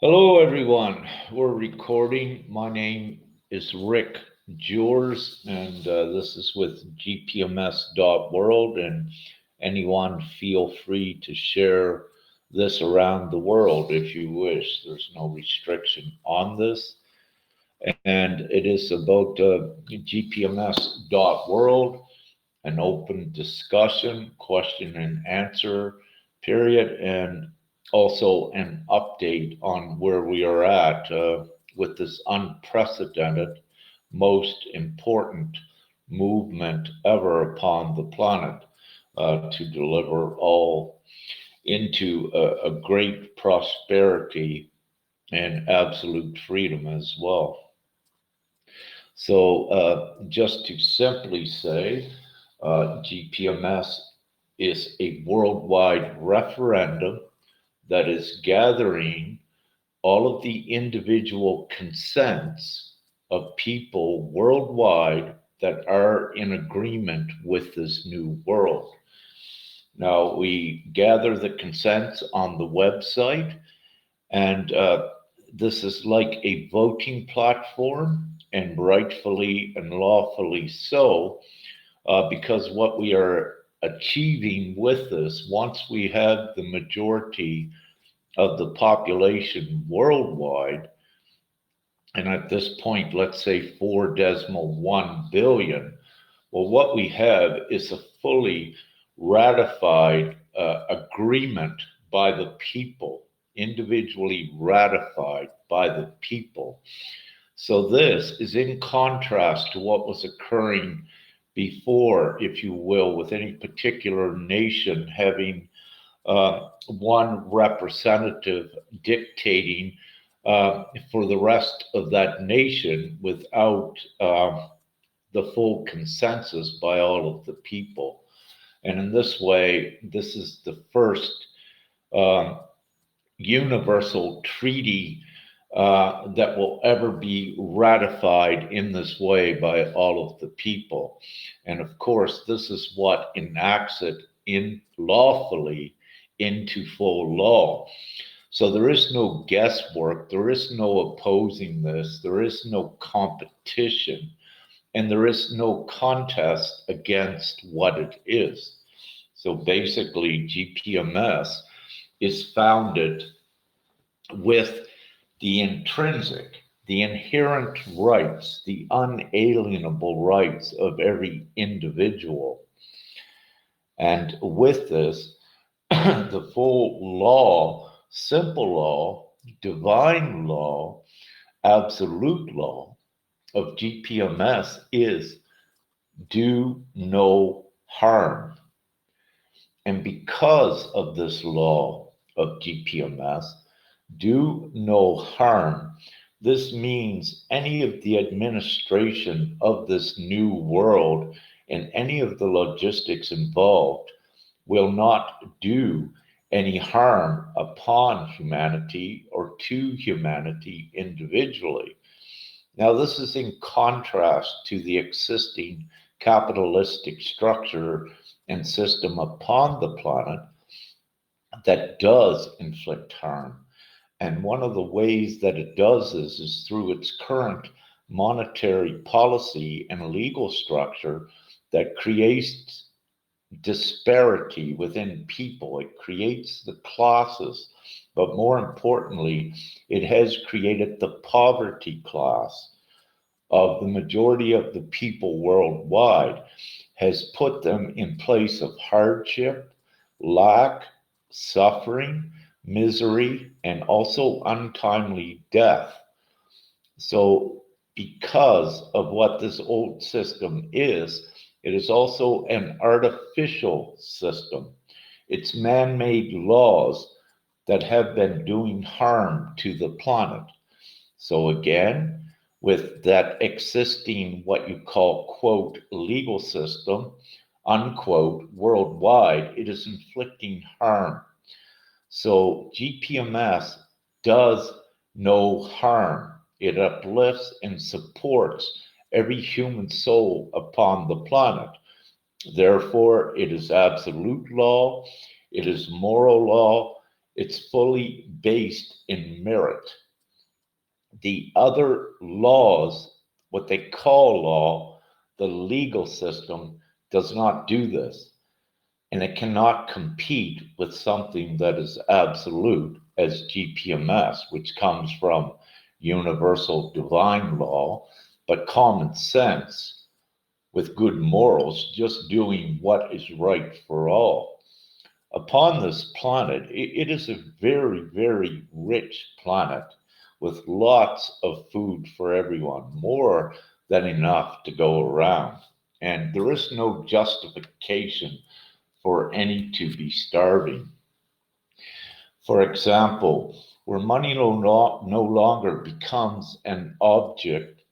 Hello, everyone. We're recording. My name is Rick Jewers, and this is with gpms.world. And anyone feel free to share this around the world if you wish. There's no restriction on this. And it is about gpms.world, an open discussion, question and answer period, and also an update on where we are at with this unprecedented, most important movement ever upon the planet to deliver all into a great prosperity and absolute freedom as well. So, just to simply say, GPMS is a worldwide referendum that is gathering all of the individual consents of people worldwide that are in agreement with this new world. Now, we gather the consents on the website, and this is like a voting platform, and rightfully and lawfully so, because what we are achieving with this, once we have the majority of the population worldwide, and at this point, let's say 4.1 billion, well, what we have is a fully ratified agreement by the people, individually ratified by the people. So this is in contrast to what was occurring before, if you will, with any particular nation having one representative dictating for the rest of that nation without the full consensus by all of the people. And in this way, this is the first uh, universal treaty that will ever be ratified in this way by all of the people. And of course, this is what enacts it in lawfully into full law. So there is no guesswork, there is no opposing this, there is no competition, and there is no contest against what it is. So basically, GPMS is founded with the intrinsic, the inherent rights, the unalienable rights of every individual. And with this, the full law, simple law, divine law, absolute law of GPMS is do no harm. And because of this law of GPMS, do no harm, this means any of the administration of this new world and any of the logistics involved will not do any harm upon humanity or to humanity individually. Now, this is in contrast to the existing capitalistic structure and system upon the planet that does inflict harm. And one of the ways that it does this is through its current monetary policy and legal structure that creates disparity within people. It creates the classes, but more importantly, it has created the poverty class of the majority of the people worldwide, has put them in place of hardship, lack, suffering, misery, and also untimely death. So, because of what this old system is, it is also an artificial system. It's man made laws that have been doing harm to the planet. So, again, with that existing, what you call, quote, legal system, unquote, worldwide, it is inflicting harm. So GPMS does no harm. It uplifts and supports every human soul upon the planet. Therefore, it is absolute law, it is moral law, It's fully based in merit. The other laws, what they call law, the legal system, does not do this. And it cannot compete with something that is absolute as GPMS, which comes from universal divine law, but common sense with good morals, just doing what is right for all. Upon this planet, it is a very, very rich planet with lots of food for everyone, more than enough to go around. And there is no justification for any to be starving. For example, where money no longer becomes an object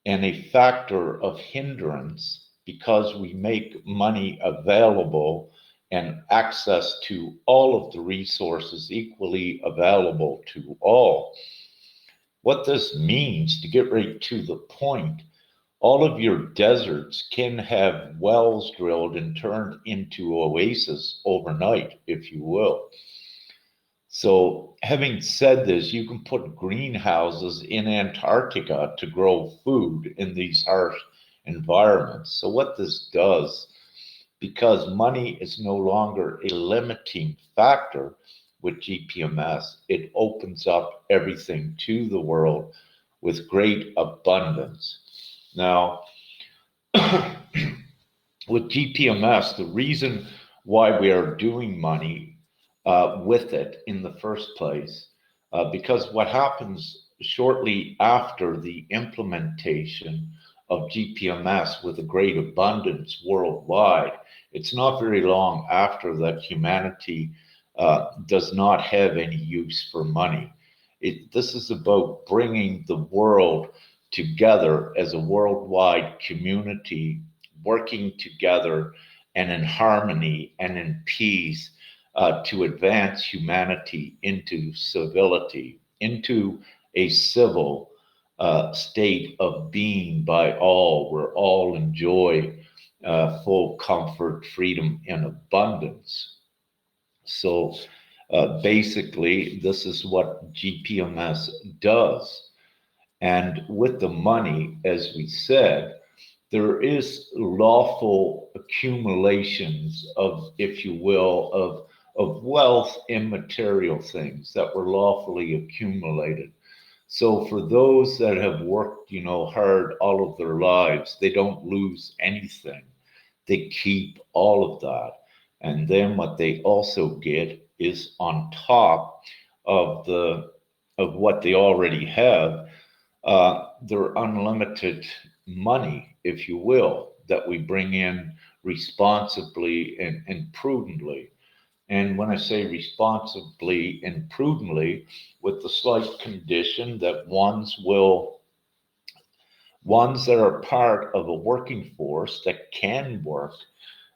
and a factor of hindrance because we make money available and access to all of the resources equally available to all. What this means, to get right to the point, all of your deserts can have wells drilled and turned into oases overnight, if you will. So, having said this, you can put greenhouses in Antarctica to grow food in these harsh environments. So, what this does, because money is no longer a limiting factor with GPMS, it opens up everything to the world with great abundance. Now, with GPMS, the reason why we are doing money with it in the first place, because what happens shortly after the implementation of GPMS with a great abundance worldwide, it's not very long after that humanity does not have any use for money. This is about bringing the world together as a worldwide community, working together and in harmony and in peace to advance humanity into civility, into a civil state of being by all, where all enjoy full comfort, freedom, and abundance. So basically, this is what GPMS does. And with the money, as we said, there is lawful accumulations of, if you will, of wealth in material things that were lawfully accumulated. So for those that have worked, hard all of their lives, they don't lose anything. They keep all of that. And then what they also get is on top of the of what they already have, their unlimited money, if you will, that we bring in responsibly and prudently. And when I say responsibly and prudently, with the slight condition that ones that are part of a working force that can work,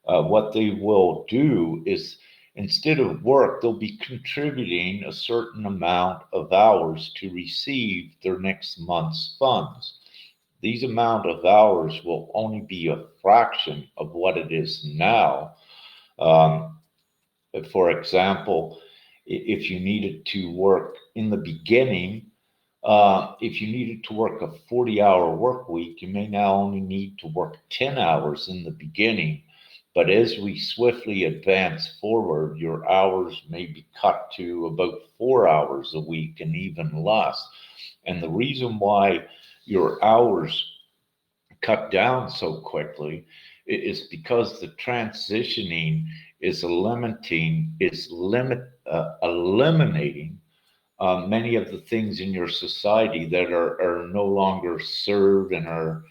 what they will do is instead of work, they'll be contributing a certain amount of hours to receive their next month's funds. These amount of hours will only be a fraction of what it is now. Um, for example, if you needed to work in the beginning, if you needed to work a 40-hour work week, you may now only need to work 10 hours in the beginning. But as we swiftly advance forward, your hours may be cut to about 4 hours a week and even less. And the reason why your hours cut down so quickly is because the transitioning is eliminating many of the things in your society that are no longer served and are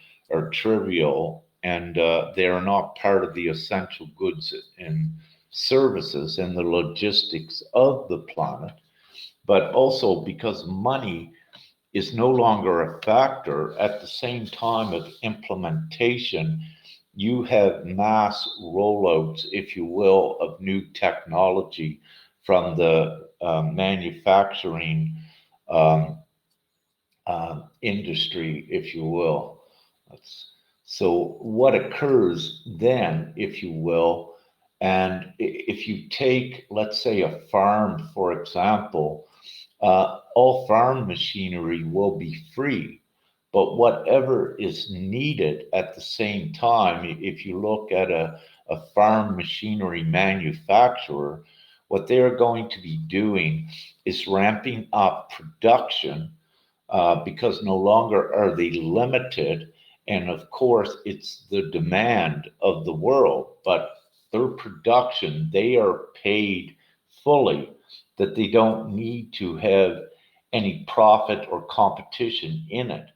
trivial, and they are not part of the essential goods and services and the logistics of the planet. But also because money is no longer a factor at the same time of implementation, you have mass rollouts, if you will, of new technology from the manufacturing industry, if you will. So, what occurs then, if you will, And if you take, let's say, a farm, for example, all farm machinery will be free. But whatever is needed at the same time, if you look at a farm machinery manufacturer, what they're going to be doing is ramping up production because no longer are they limited. And of course, it's the demand of the world, but their production, they are paid fully, that they don't need to have any profit or competition in it.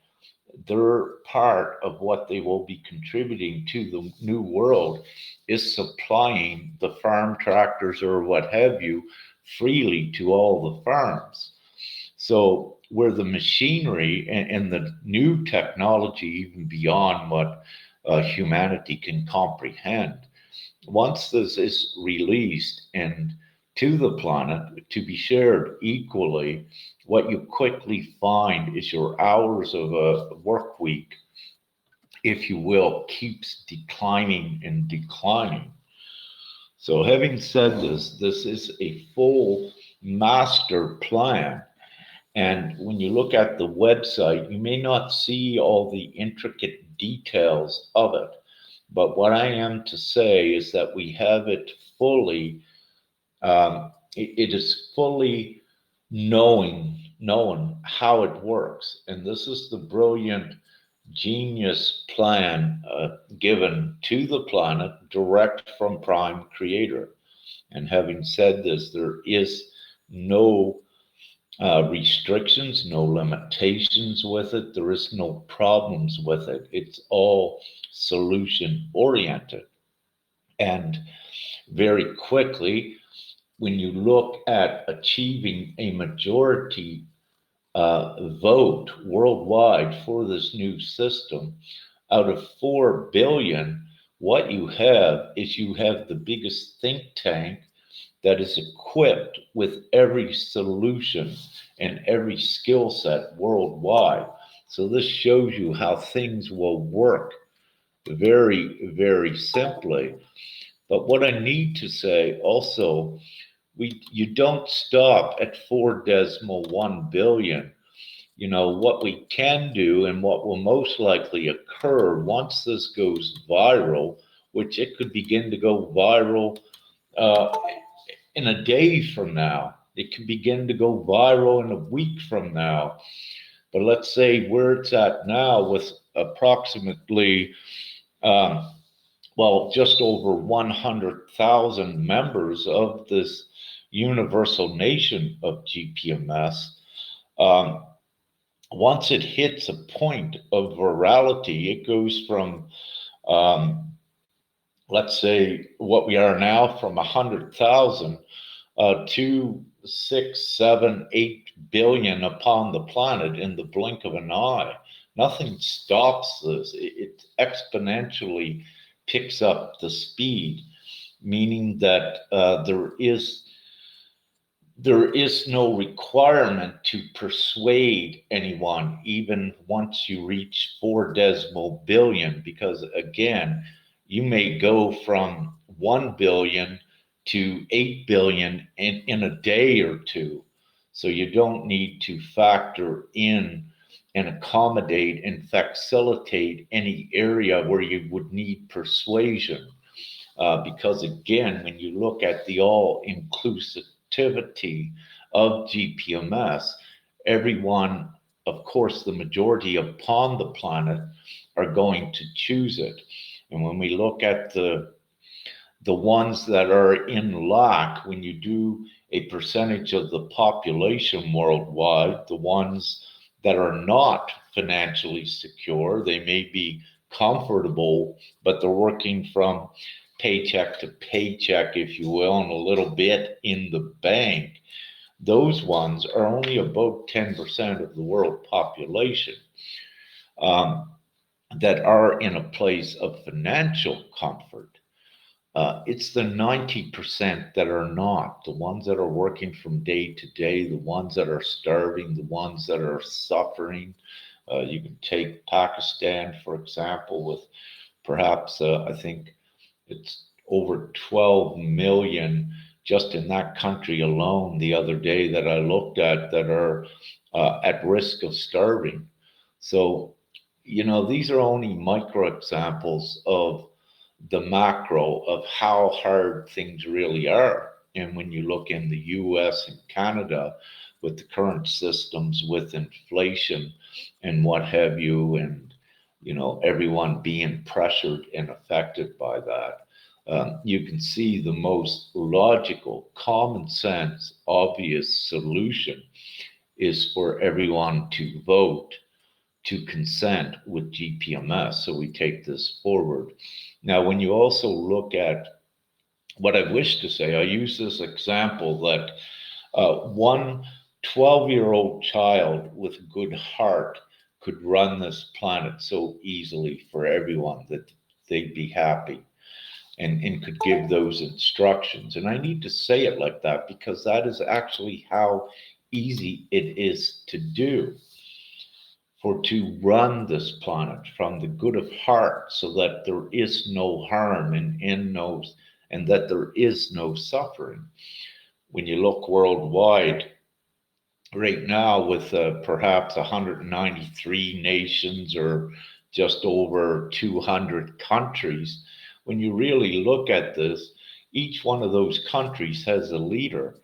Their part of what they will be contributing to the new world is supplying the farm tractors or what have you freely to all the farms. So where the machinery and the new technology, even beyond what humanity can comprehend, once this is released and to the planet to be shared equally, what you quickly find is your hours of a work week, if you will, keeps declining and declining. So having said this, this is a full master plan. And when you look at the website, you may not see all the intricate details of it. But what I am to say is that we have it fully, it is fully known how it works. And this is the brilliant genius plan given to the planet direct from Prime Creator. And having said this, there is no restrictions, no limitations with it. There is no problems with it. It's all solution oriented. And very quickly, when you look at achieving a majority vote worldwide for this new system, out of 4 billion, what you have is you have the biggest think tank that is equipped with every solution and every skill set worldwide. So this shows you how things will work very, very simply. But what I need to say also, you don't stop at 4.1 billion. You know, what we can do and what will most likely occur once this goes viral, which it could begin to go viral uh, in a day from now. It can begin to go viral in a week from now. But let's say where it's at now with approximately, um, well, just over 100,000 members of this universal nation of GPMS. Um, Once it hits a point of virality, it goes from, um, let's say, what we are now from 100,000 to 6, 7, 8 billion upon the planet in the blink of an eye. Nothing stops this. It exponentially picks up the speed, meaning that there is no requirement to persuade anyone, even once you reach 4 decimal billion, because again, you may go from 1 billion to 8 billion in a day or two. So you don't need to factor in and accommodate and facilitate any area where you would need persuasion. Because again, when you look at the all inclusivity of GPMS, everyone, of course, the majority upon the planet are going to choose it. And when we look at the ones that are in lack, when you do a percentage of the population worldwide, the ones that are not financially secure, they may be comfortable, but they're working from paycheck to paycheck, if you will, and a little bit in the bank. Those ones are only about 10% of the world population um, that are in a place of financial comfort. It's the 90% that are not, the ones that are working from day to day, the ones that are starving, the ones that are suffering. You can take Pakistan, for example, with perhaps, I think it's over 12 million just in that country alone the other day that I looked at that are at risk of starving. So, these are only micro examples of the macro of how hard things really are. And when you look in the US and Canada with the current systems with inflation and what have you, and everyone being pressured and affected by that, you can see the most logical, common sense, obvious solution is for everyone to vote to consent with GPMS. So we take this forward. Now, when you also look at what I wish to say, I use this example that one 12-year-old child with a good heart could run this planet so easily for everyone that they'd be happy and could give those instructions. And I need to say it like that because that is actually how easy it is to do, for to run this planet from the good of heart so that there is no harm and that there is no suffering. When you look worldwide right now with perhaps 193 nations or just over 200 countries, when you really look at this, each one of those countries has a leader.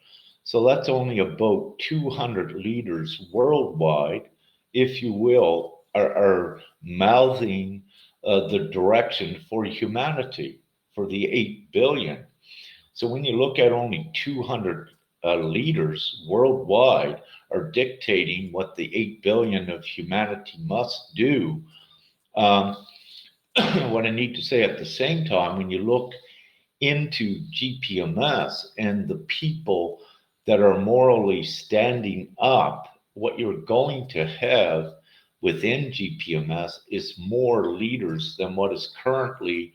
So that's only about 200 leaders worldwide, if you will, are mouthing the direction for humanity, for the 8 billion. So when you look at only 200 leaders worldwide are dictating what the 8 billion of humanity must do, um, what I need to say at the same time, when you look into GPMS and the people that are morally standing up, what you're going to have within GPMS is more leaders than what is currently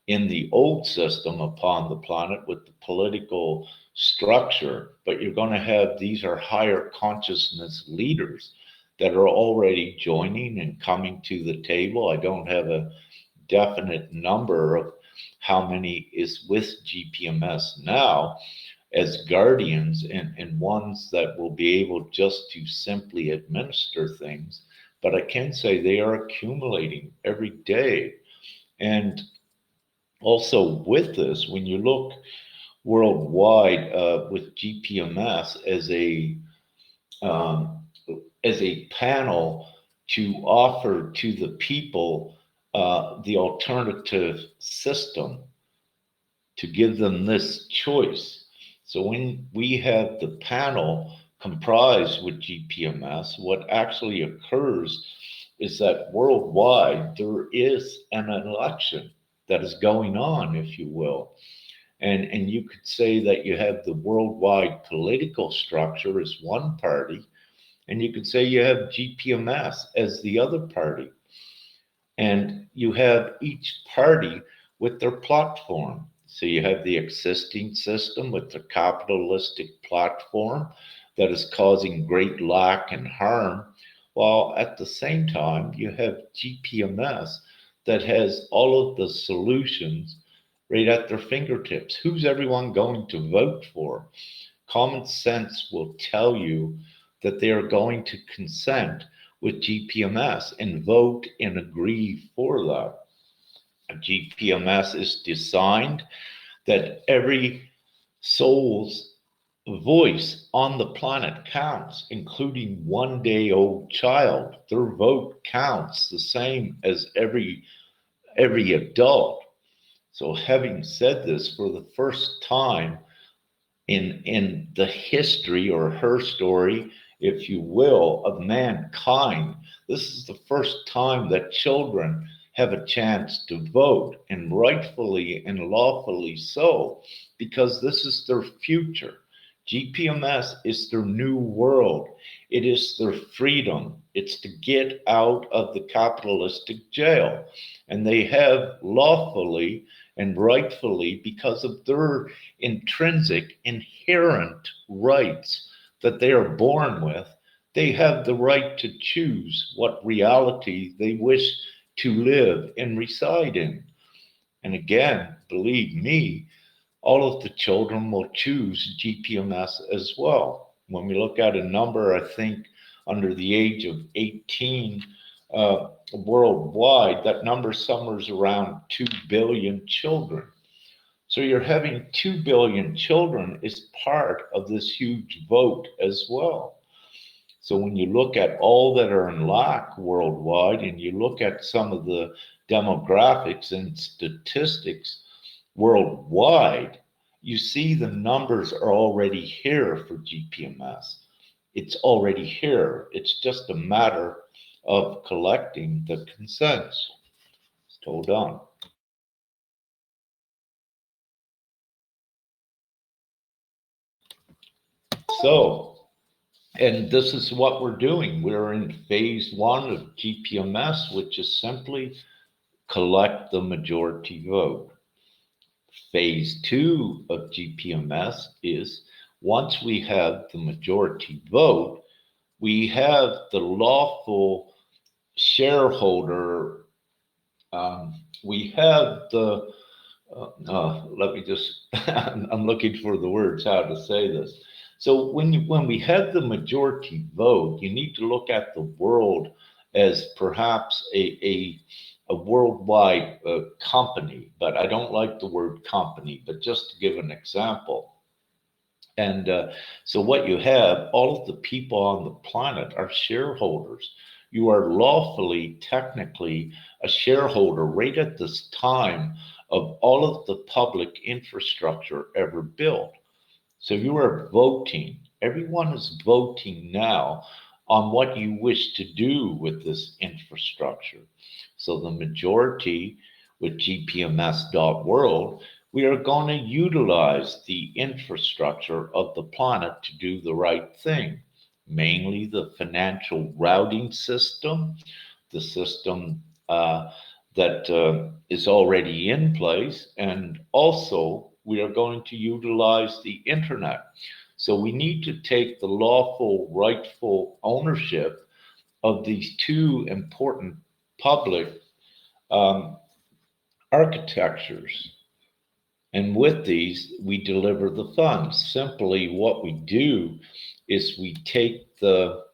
in the old system upon the planet with the political structure. But you're going to have, these are higher consciousness leaders that are already joining and coming to the table. I don't have a definite number of how many is with GPMS now as guardians and ones that will be able just to simply administer things. But I can say they are accumulating every day. And also with this, when you look worldwide with GPMS um, as a panel to offer to the people the alternative system, to give them this choice. So when we have the panel comprised with GPMS, what actually occurs is that worldwide there is an election that is going on, if you will. And you could say that you have the worldwide political structure as one party, and you could say you have GPMS as the other party. And you have each party with their platform. So you have the existing system with the capitalistic platform that is causing great lack and harm, while at the same time you have GPMS that has all of the solutions right at their fingertips. Who's everyone going to vote for? Common sense will tell you that they are going to consent with GPMS and vote and agree for that. GPMS is designed that every soul's voice on the planet counts, including 1 day old child. Their vote counts the same as every adult. So having said this, for the first time in the history or her story, if you will, of mankind, this is the first time that children have a chance to vote, and rightfully and lawfully so, because this is their future. GPMS is their new world. It is their freedom. It's to get out of the capitalistic jail. And they have lawfully and rightfully, because of their intrinsic, inherent rights that they are born with, they have the right to choose what reality they wish to live and reside in. And again, believe me, all of the children will choose GPMS as well. When we look at a number, I think under the age of 18 worldwide, that number somewhere is around 2 billion children. So you're having 2 billion children is part of this huge vote as well. So when you look at all that are in lack worldwide and you look at some of the demographics and statistics worldwide, you see the numbers are already here for GPMS. It's already here. It's just a matter of collecting the consents. Hold on. So, and this is what we're doing. We're in phase one of GPMS, which is simply collect the majority vote. Phase two of GPMS is once we have the majority vote, we have the lawful shareholder. We have the, let me just, I'm looking for the words how to say this. So when we have the majority vote, you need to look at the world as perhaps a worldwide company, but I don't like the word company, but just to give an example. And so what you have, all of the people on the planet are shareholders. You are lawfully, technically, a shareholder right at this time of all of the public infrastructure ever built. So you are voting. Everyone is voting now on what you wish to do with this infrastructure. So the majority with gpms.world, we are going to utilize the infrastructure of the planet to do the right thing, mainly the financial routing system, the system that is already in place, and also we are going to utilize the internet. So we need to take the lawful, rightful ownership of these two important public um, architectures. And with these, we deliver the funds. Simply, what we do is we take the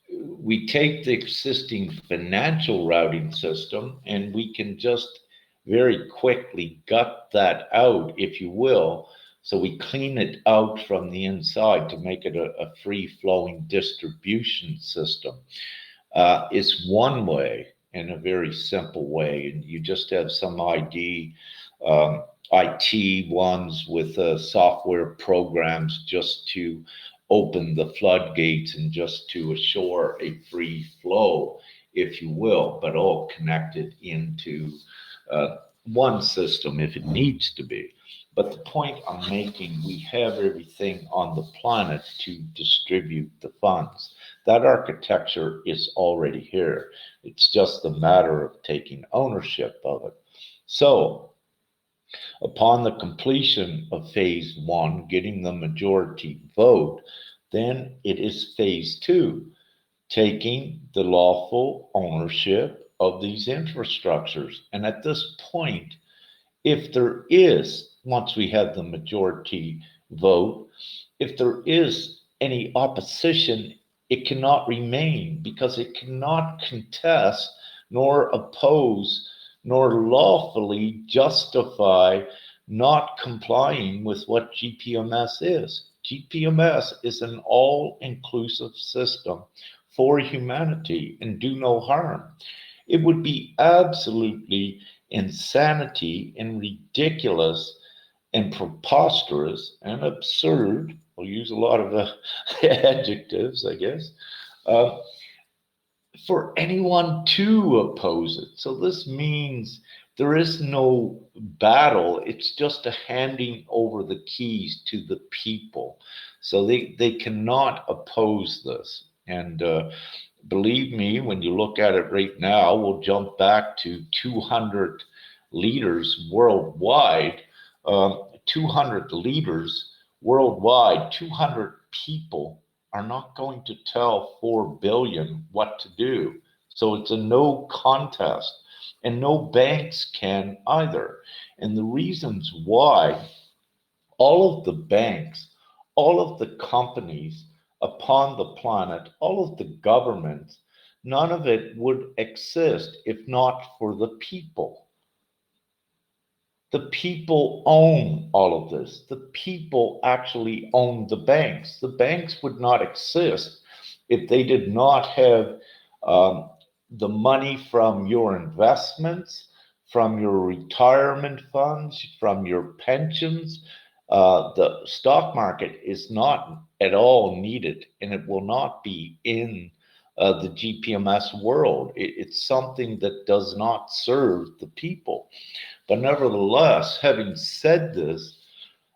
existing financial routing system and we can just very quickly gut that out, if you will. So we clean it out from the inside to make it a free flowing distribution system. Is one way, in a very simple way. And you just have some IT ones with software programs just to open the floodgates and just to assure a free flow, if you will, but all connected into one system if it needs to be. But the point I'm making, we have everything on the planet to distribute the funds. That architecture is already here. It's just a matter of taking ownership of it. So, upon the completion of phase one, getting the majority vote, then it is phase two, taking the lawful ownership of these infrastructures. And at this point, if there is, once we have the majority vote, if there is any opposition, it cannot remain because it cannot contest nor oppose nor lawfully justify not complying with what GPMS is. GPMS is an all inclusive system for humanity and do no harm. It would be absolutely insanity and ridiculous and preposterous and absurd. We'll use a lot of adjectives, I guess, uh, for anyone to oppose it. So this means there is no battle. It's just a handing over the keys to the people. So they cannot oppose this. And believe me, when you look at it right now, we'll jump back to 200 leaders worldwide. 200 leaders worldwide, 200 people are not going to tell 4 billion what to do. So it's a no contest. and no banks can either. And the reasons why: all of the banks, all of the companies upon the planet, all of the governments, none of it would exist if not for the people. The people own all of this. The people actually own the banks. The banks would not exist if they did not have um, the money from your investments, from your retirement funds, from your pensions. The stock market is not at all needed, and it will not be in the GPMS world. It's something that does not serve the people. But nevertheless, having said this,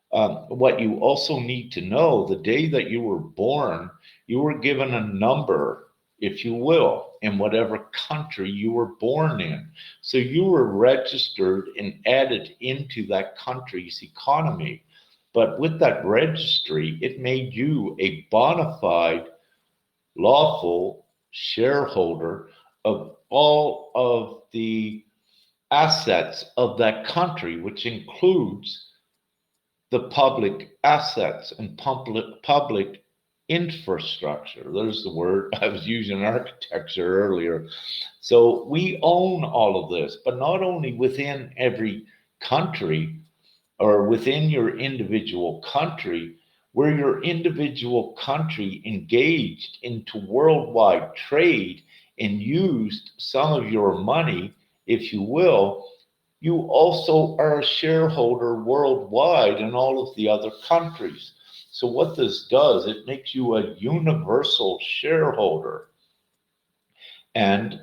what you also need to know: the day that you were born, you were given a number, if you will, in whatever country you were born in. So you were registered and added into that country's economy. But with that registry, it made you a bona fide, lawful shareholder of all of the assets of that country, which includes the public assets and public infrastructure. There's the word. I was using architecture earlier. So we own all of this, but not only within every country or within your individual country, where your individual country engaged into worldwide trade and used some of your money, if you will, you also are a shareholder worldwide in all of the other countries. So what this does, it makes you a universal shareholder. And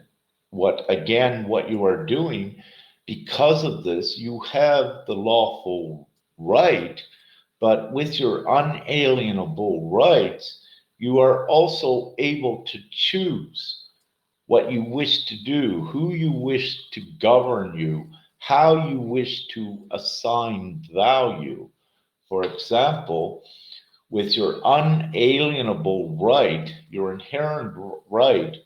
what you are doing, because of this, you have the lawful right, but with your unalienable rights, you are also able to choose what you wish to do, who you wish to govern you, how you wish to assign value. For example, with your unalienable right, your inherent right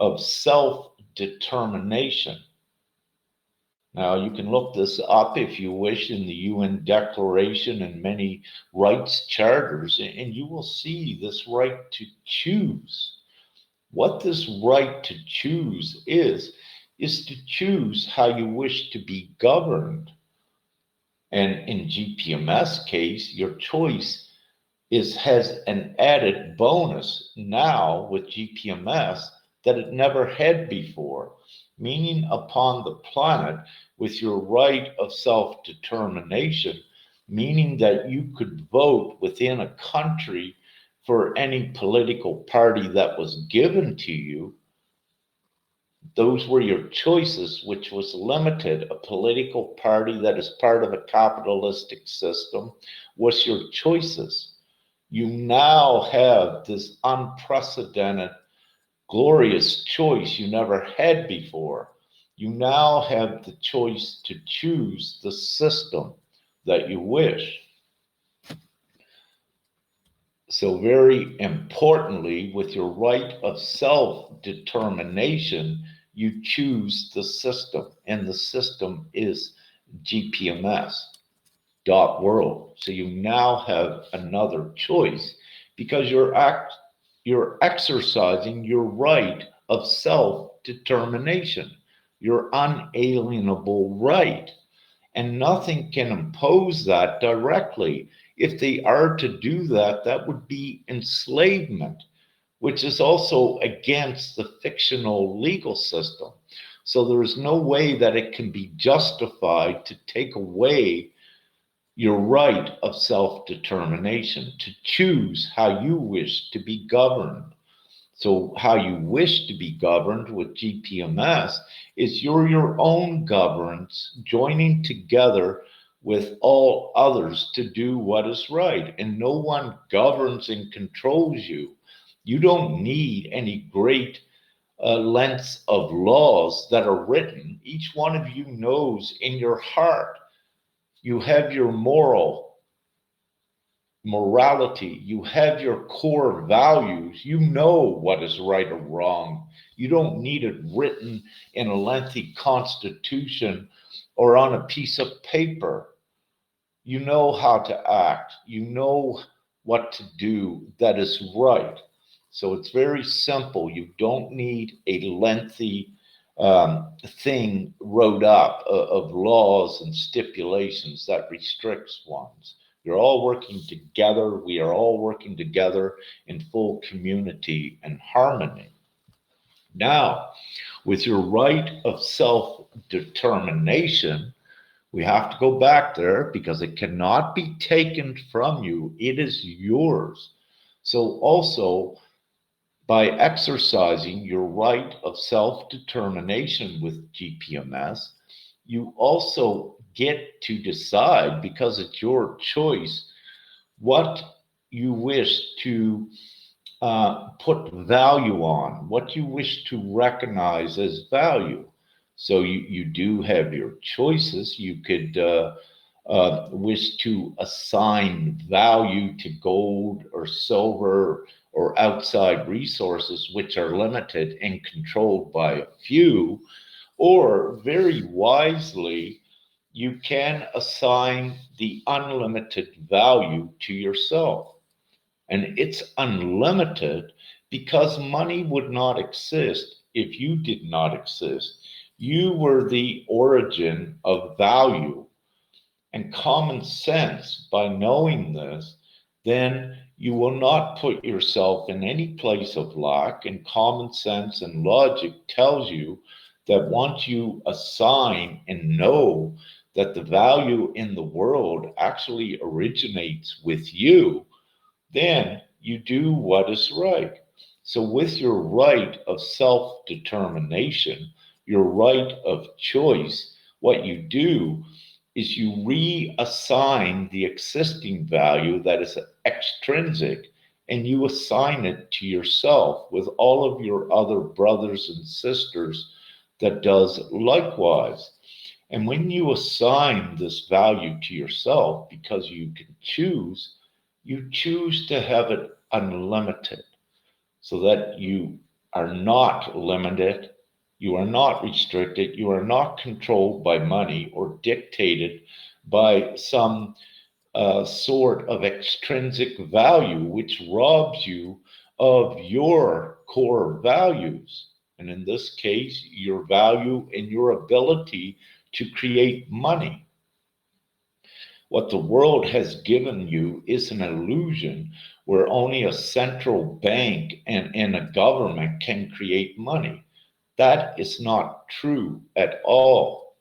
of self determination. Now, you can look this up if you wish in the UN Declaration and many rights charters, and you will see this right to choose. What this right to choose is to choose how you wish to be governed. And in GPMS case, your choice has an added bonus now with GPMS that it never had before, meaning upon the planet with your right of self-determination, meaning that you could vote within a country for any political party that was given to you. Those were your choices, which was limited. A political party that is part of a capitalistic system was your choices. You now have this unprecedented, glorious choice you never had before. You now have the choice to choose the system that you wish. So, very importantly, with your right of self determination, you choose the system, and the system is GPMS dot world. So you now have another choice because you're exercising your right of self determination, your unalienable right. And nothing can impose that directly. If they are to do that, that would be enslavement, which is also against the fictional legal system. So there is no way that it can be justified to take away your right of self determination, to choose how you wish to be governed. So, how you wish to be governed with GPMS is you're your own governance, joining together with all others to do what is right. And no one governs and controls you. You don't need any great lengths of laws that are written. Each one of you knows in your heart. You have your morality. You have your core values. You know what is right or wrong. You don't need it written in a lengthy constitution or on a piece of paper. You know how to act. You know what to do that is right. So it's very simple. You don't need a lengthy thing wrote up of laws and stipulations that restricts ones. You're all working together. We are all working together in full community and harmony. Now, with your right of self determination, we have to go back there because it cannot be taken from you. It is yours. So, also, by exercising your right of self determination with GPMS, you also get to decide, because it's your choice, what you wish to put value on, what you wish to recognize as value. So you do have your choices. You could wish to assign value to gold or silver or outside resources, which are limited and controlled by a few, or very wisely, you can assign the unlimited value to yourself. And it's unlimited because money would not exist if you did not exist. You were the origin of value and common sense. By knowing this, then you will not put yourself in any place of lack. And common sense and logic tells you that once you assign and know that the value in the world actually originates with you, then you do what is right. So, with your right of self determination, your right of choice, what you do is you reassign the existing value that is extrinsic and you assign it to yourself with all of your other brothers and sisters that does likewise. And when you assign this value to yourself because you choose to have it unlimited so that you are not limited, you are not restricted, you are not controlled by money or dictated by some sort of extrinsic value which robs you of your core values. And in this case, your value and your ability to create money. What the world has given you is an illusion where only a central bank and a government can create money. That is not true at all.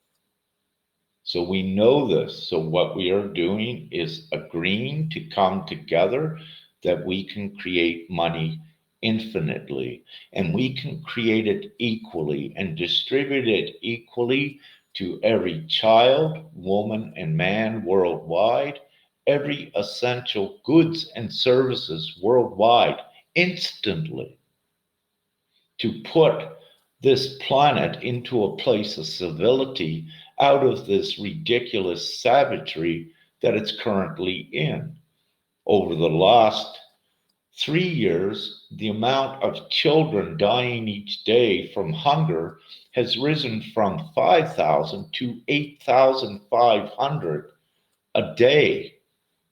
So we know this. So what we are doing is agreeing to come together that we can create money infinitely and we can create it equally and distribute it equally to every child, woman, and man worldwide, every essential goods and services worldwide instantly, to put this planet into a place of civility out of this ridiculous savagery that it's currently in. Over the last 3 years, the amount of children dying each day from hunger has risen from 5,000 to 8,500 a day.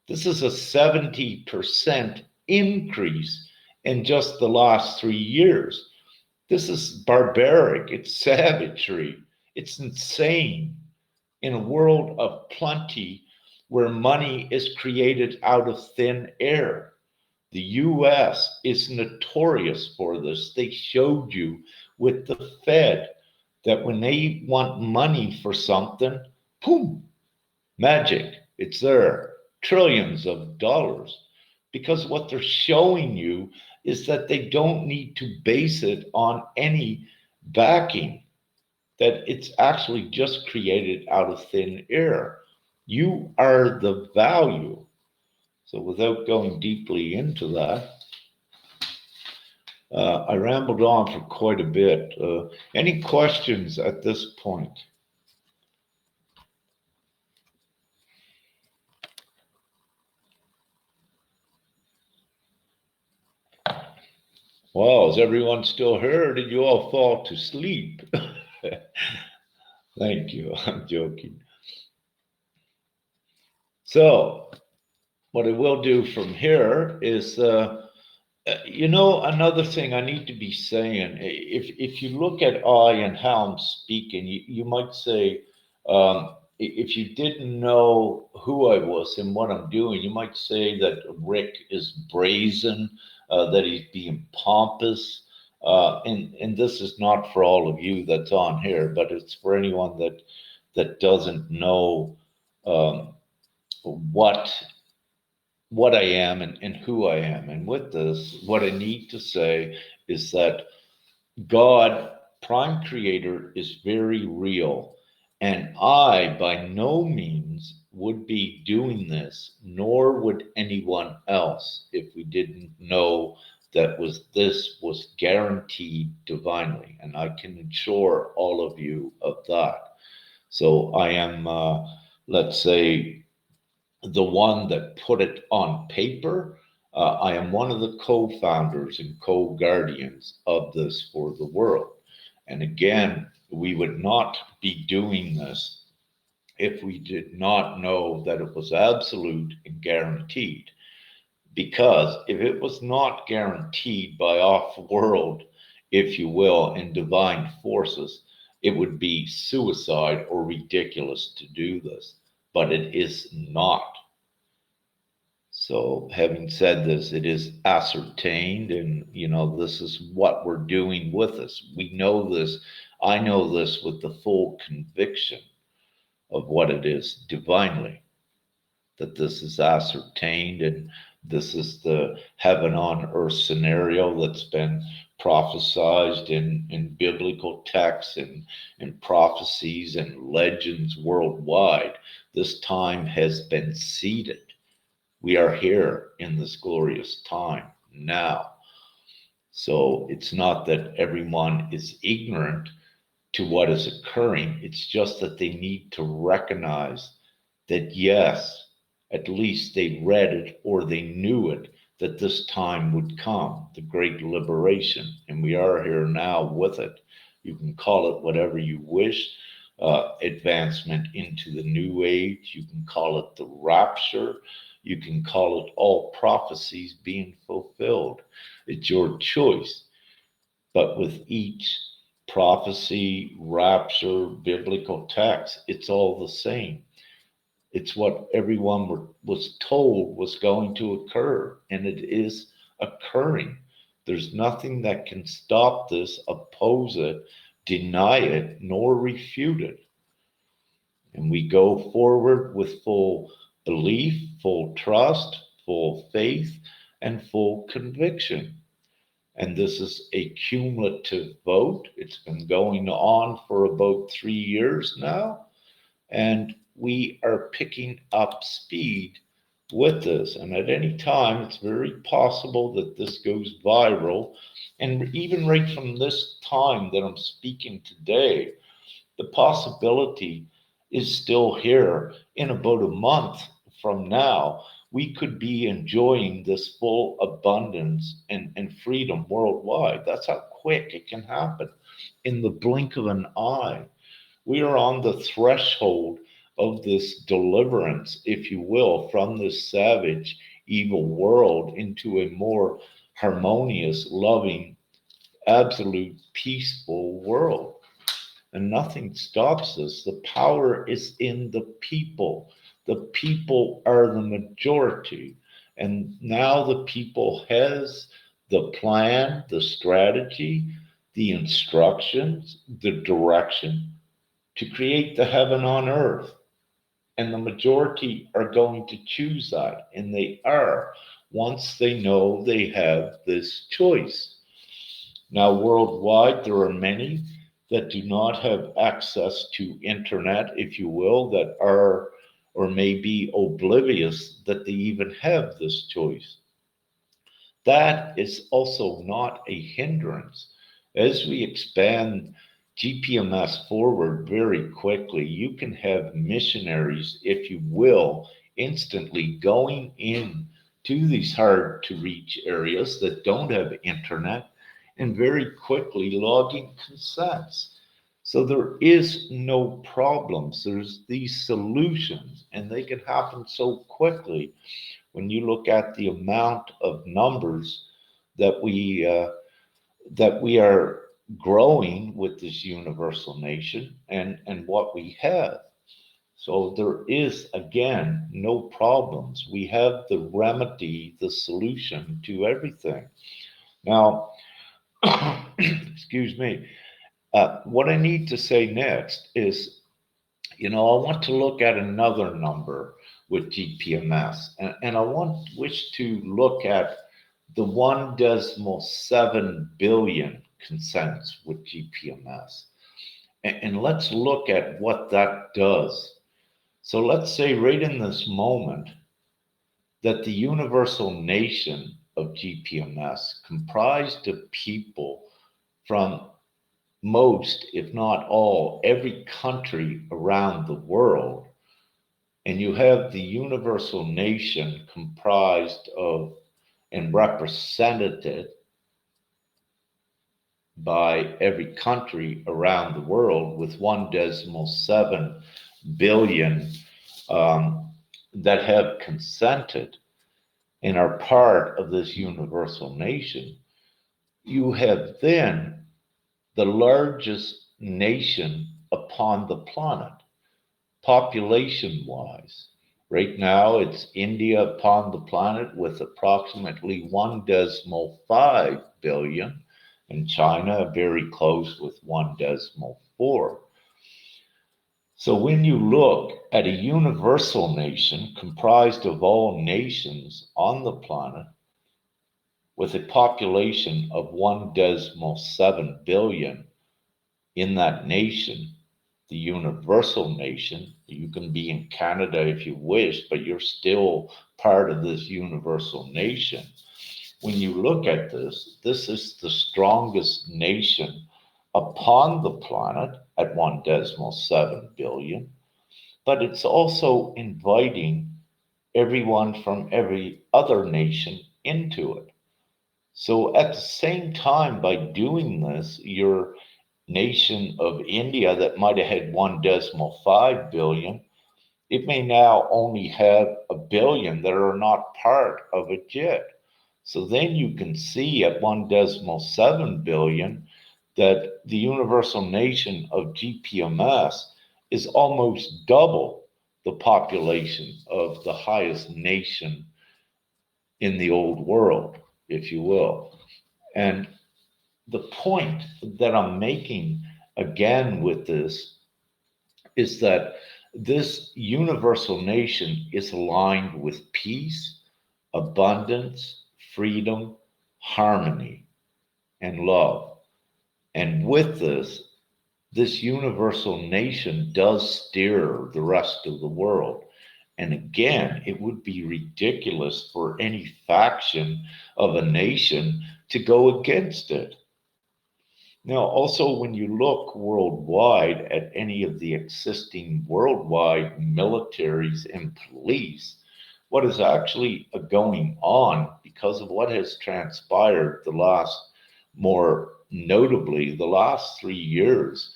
This is a 70% increase in just the last 3 years. This is barbaric. It's savagery. It's insane. In a world of plenty where money is created out of thin air. The US is notorious for this. They showed you with the Fed that when they want money for something, boom, magic, it's there. Trillions of dollars. Because what they're showing you is that they don't need to base it on any backing, that it's actually just created out of thin air. You are the value. So, without going deeply into that, I rambled on for quite a bit. Any questions at this point? Well, is everyone still here? Or did you all fall to sleep? Thank you. I'm joking. So, what I will do from here is, another thing I need to be saying. If you look at I and how I'm speaking, you might say, if you didn't know who I was and what I'm doing, you might say that Rick is brazen, that he's being pompous. And this is not for all of you that's on here, but it's for anyone that doesn't know um, what I am and who I am. And with this, what I need to say is that God, prime creator, is very real. And I, by no means, would be doing this, nor would anyone else, if we didn't know that this was guaranteed divinely. And I can assure all of you of that. So I am, let's say, the one that put it on paper. I am one of the co founders and co guardians of this for the world. And again, we would not be doing this if we did not know that it was absolute and guaranteed. Because if it was not guaranteed by off world, if you will, and divine forces, it would be suicide or ridiculous to do this. But it is not. So, having said this, it is ascertained, and this is what we're doing with this. We know this. I know this with the full conviction of what it is divinely, that this is ascertained, and this is the heaven on earth scenario that's been prophesied in biblical texts and in prophecies and legends worldwide. This time has been seated. We are here in this glorious time now. So it's not that everyone is ignorant to what is occurring. It's just that they need to recognize that, yes, at least they read it or they knew it, that this time would come, the great liberation. And we are here now with it. You can call it whatever you wish. Advancement into the new age. You can call it the rapture. You can call it all prophecies being fulfilled. It's your choice. But with each prophecy, rapture, biblical text, it's all the same. It's what everyone was told was going to occur, and it is occurring. There's nothing that can stop this, oppose it, deny it, nor refute it. And we go forward with full belief, full trust, full faith, and full conviction. And this is a cumulative vote. It's been going on for about 3 years now. And we are picking up speed with this. And at any time, it's very possible that this goes viral. And even right from this time that I'm speaking today, the possibility is still here. In about a month from now, we could be enjoying this full abundance and freedom worldwide. That's how quick it can happen in the blink of an eye. We are on the threshold of this deliverance, if you will, from this savage, evil world into a more harmonious, loving, absolute, peaceful world. And nothing stops us. The power is in the people. The people are the majority. And now the people has the plan, the strategy, the instructions, the direction to create the heaven on earth. And the majority are going to choose that. And they are, once they know they have this choice. Now, worldwide, there are many that do not have access to internet, if you will, that are or may be oblivious that they even have this choice. That is also not a hindrance. As we expand GPMS forward very quickly, you can have missionaries, if you will, instantly going in to these hard to reach areas that don't have internet and very quickly logging consents. So there is no problems. There's these solutions, and they can happen so quickly when you look at the amount of numbers that we are growing with this universal nation and what we have. So there is, again, no problems. We have the remedy, the solution to everything. Now, excuse me, what I need to say next is, I want to look at another number with GPMS, and wish to look at the 1.7 billion consents with GPMS. And let's look at what that does. So let's say right in this moment that the universal nation of GPMS, comprised of people from most, if not all, every country around the world, and you have the universal nation comprised of and represented by every country around the world with 1.7 billion that have consented and are part of this universal nation, you have then the largest nation upon the planet, population wise. Right now, it's India upon the planet with approximately 1.5 billion, and China very close with 1.4. So when you look at a universal nation comprised of all nations on the planet with a population of 1.7 billion in that nation, the universal nation, you can be in Canada if you wish, but you're still part of this universal nation. When you look at this, this is the strongest nation upon the planet at 1.7 billion, but it's also inviting everyone from every other nation into it. So at the same time, by doing this, your nation of India that might have had 1.5 billion, it may now only have a billion that are not part of it yet. So then you can see at 1.7 billion that the universal nation of GPMS is almost double the population of the highest nation in the old world, if you will. And the point that I'm making again with this is that this universal nation is aligned with peace, abundance, freedom, harmony, and love. And with this universal nation does steer the rest of the world. And again, it would be ridiculous for any faction of a nation to go against it. Now, also, when you look worldwide at any of the existing worldwide militaries and police, what is actually going on because of what has transpired more notably, the last 3 years,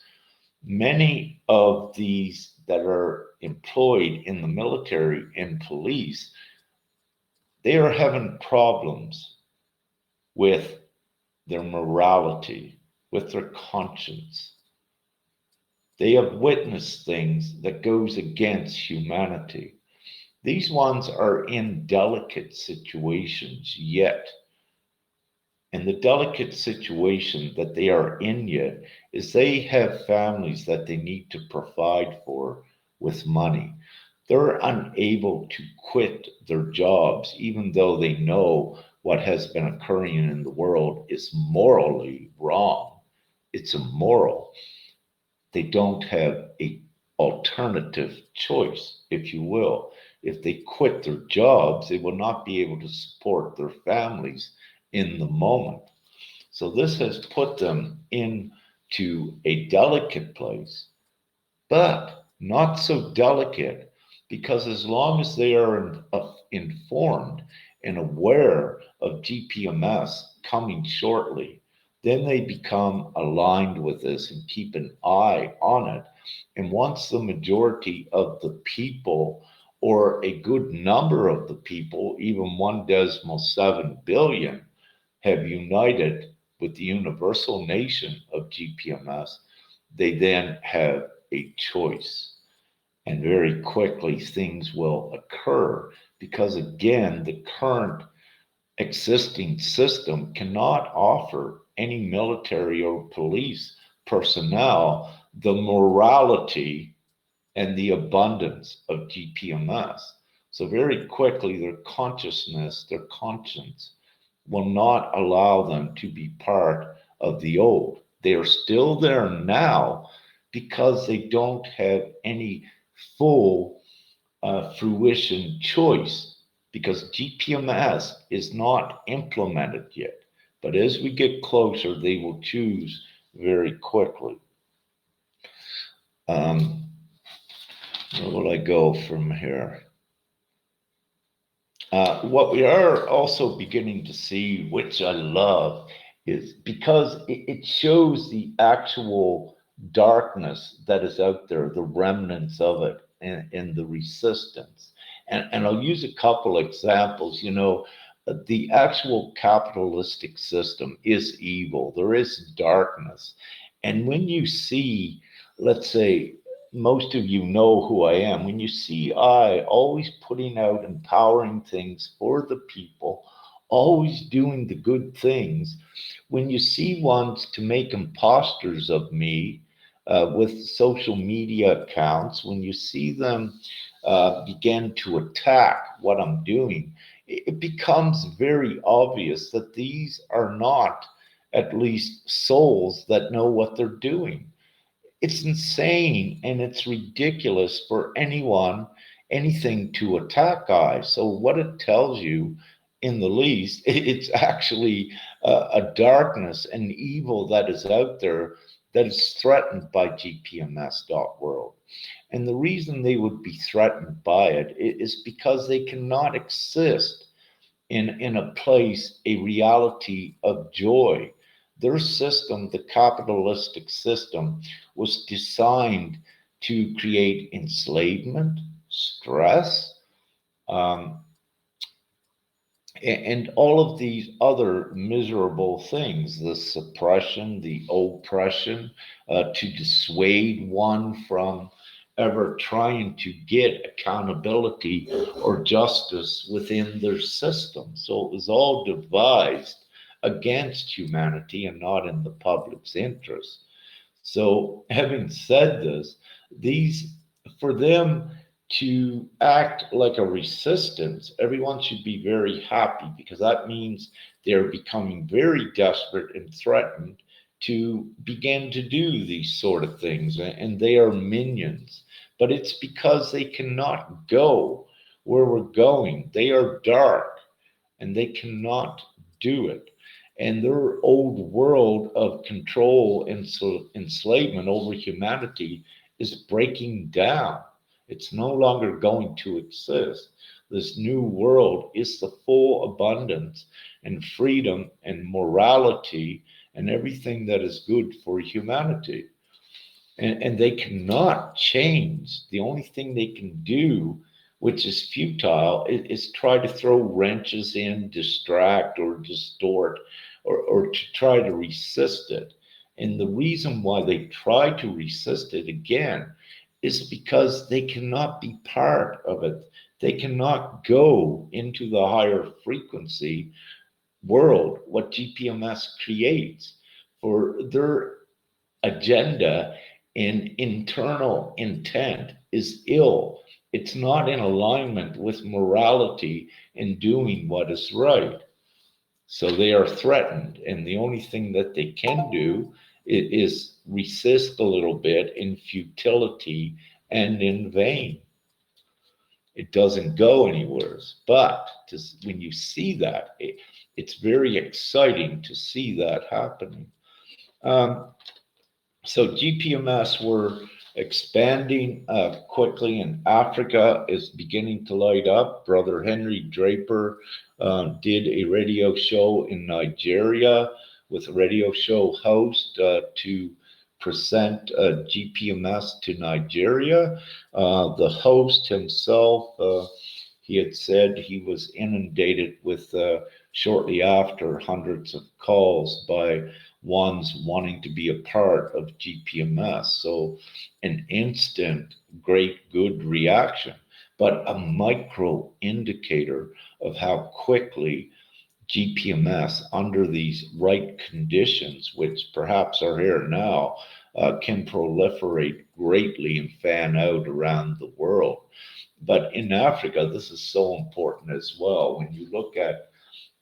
many of these that are employed in the military and police, they are having problems with their morality, with their conscience. They have witnessed things that goes against humanity. These ones are in delicate situations yet. And the delicate situation that they are in yet is they have families that they need to provide for with money. They're unable to quit their jobs, even though they know what has been occurring in the world is morally wrong. It's immoral. They don't have a alternative choice, if you will. If they quit their jobs, they will not be able to support their families in the moment. So this has put them into a delicate place, but not so delicate, because as long as they are informed and aware of GPMS coming shortly, then they become aligned with this and keep an eye on it. And once the majority of the people, or a good number of the people, even 1.7 billion, have united with the universal nation of GPMS, they then have a choice. And very quickly things will occur because, again, the current existing system cannot offer any military or police personnel the morality and the abundance of GPMS. So, very quickly, their consciousness, their conscience will not allow them to be part of the old. They are still there now because they don't have any full fruition choice, because GPMS is not implemented yet. But as we get closer, they will choose very quickly. Um, where will I go from here? What we are also beginning to see, which I love, is because it shows the actual darkness that is out there, the remnants of it, and the resistance. And I'll use a couple examples. The actual capitalistic system is evil, there is darkness. And when you see, let's say, most of you know who I am. When you see I always putting out empowering things for the people, always doing the good things, when you see ones to make imposters of me with social media accounts, when you see them begin to attack what I'm doing, it becomes very obvious that these are not at least souls that know what they're doing. It's insane and it's ridiculous for anything to attack guys. So what it tells you, in the least, it's actually a darkness and evil that is out there that is threatened by gpms.world. And the reason they would be threatened by it is because they cannot exist in a place, a reality of joy. Their system, the capitalistic system, was designed to create enslavement, stress, um, and all of these other miserable things, the suppression, the oppression, to dissuade one from ever trying to get accountability or justice within their system. So it was all devised against humanity and not in the public's interest. So, having said this, these, for them to act like a resistance, everyone should be very happy, because that means they're becoming very desperate and threatened to begin to do these sort of things, and they are minions. But it's because they cannot go where we're going. They are dark and they cannot do it. And their old world of control and enslavement over humanity is breaking down. It's no longer going to exist. This new world is the full abundance and freedom and morality and everything that is good for humanity. And they cannot change. The only thing they can do, which is futile, is try to throw wrenches in, distract or distort, or to try to resist it. And the reason why they try to resist it again is because they cannot be part of it. They cannot go into the higher frequency world, what GPMS creates. For their agenda and internal intent is ill. It's not in alignment with morality and doing what is right. So they are threatened, and the only thing that they can do is resist a little bit in futility and in vain. It doesn't go anywhere. But when you see that, it's very exciting to see that happening. Um, so GPMS were expanding quickly, and Africa is beginning to light up. Brother Henry Draper did a radio show in Nigeria with a radio show host to present GPMS to Nigeria. The host himself, he had said he was inundated with shortly after hundreds of calls by ones wanting to be a part of GPMS. So, an instant, great, good reaction, but a micro indicator of how quickly GPMS, under these right conditions, which perhaps are here now, can proliferate greatly and fan out around the world. But in Africa, this is so important as well. When you look at,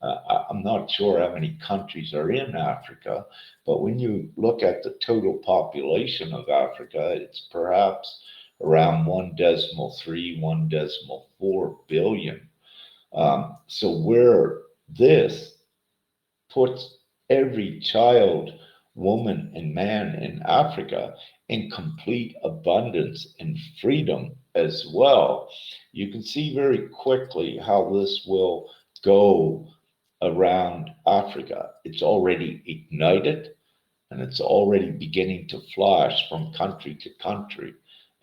I'm not sure how many countries are in Africa, but when you look at the total population of Africa, it's perhaps around 1.3, 1.4 billion. So where this puts every child, woman, and man in Africa in complete abundance and freedom as well, you can see very quickly how this will go around Africa. It's already ignited and it's already beginning to flash from country to country.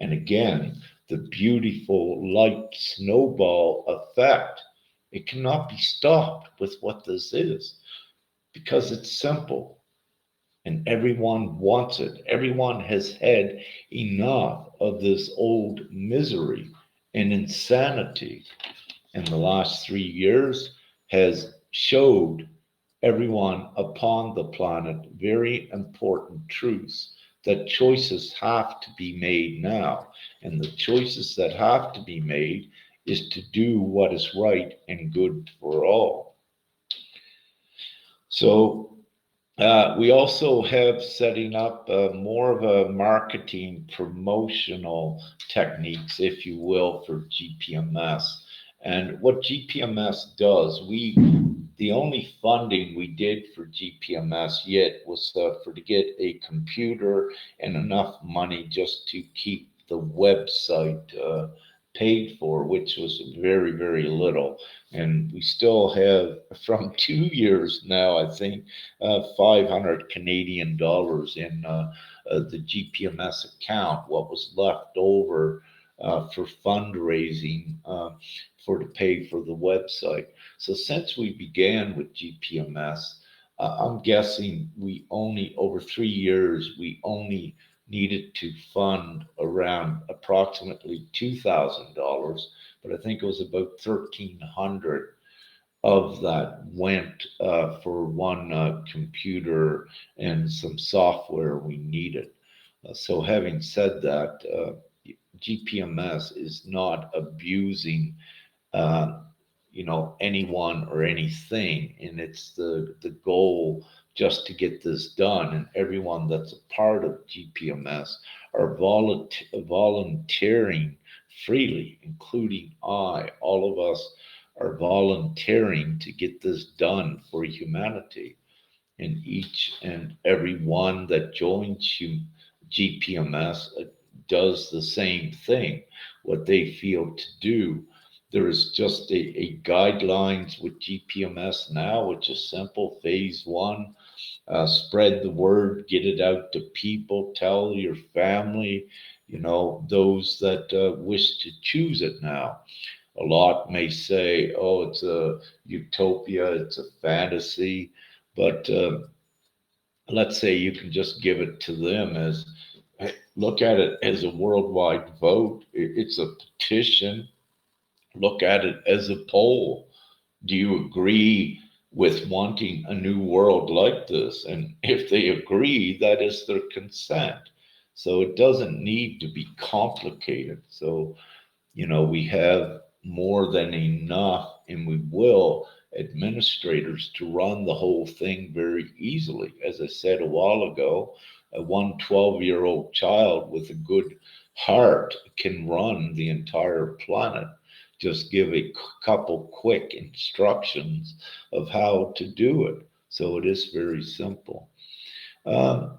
And again, the beautiful light snowball effect. It cannot be stopped with what this is because it's simple and everyone wants it. Everyone has had enough of this old misery and insanity. In the last 3 years has showed everyone upon the planet very important truths that choices have to be made now. And the choices that have to be made is to do what is right and good for all. So we also have setting up more of a marketing promotional techniques, if you will, for GPMS. And what GPMS does, the only funding we did for GPMS yet was for to get a computer and enough money just to keep the website paid for, which was very, very little. And we still have, from 2 years now, I think, 500 Canadian dollars in the GPMS account, what was left over for fundraising for to pay for the website. So since we began with GPMS, I'm guessing we only, over 3 years, we only needed to fund around approximately $2,000, but I think it was about 1,300 of that went for one computer and some software we needed. So having said that, GPMS is not abusing uh, anyone or anything, and it's the goal just to get this done. And everyone that's a part of GPMS are volunteering freely, including all of us are volunteering to get this done for humanity. And each and every one that joins GPMS does the same thing, what they feel to do. There is just a guidelines with GPMS now, which is simple. Phase one, spread the word, get it out to people, tell your family, those that wish to choose it now. A lot may say, oh, it's a utopia, it's a fantasy, but let's say you can just give it to them as, look at it as a worldwide vote. It's a petition. Look at it as a poll. Do you agree with wanting a new world like this? And if they agree, that is their consent. So it doesn't need to be complicated. So we have more than enough, and we will, administrators to run the whole thing very easily. As I said a while ago, a 112-year-old child with a good heart can run the entire planet. Just give a couple quick instructions of how to do it. So it is very simple. Um,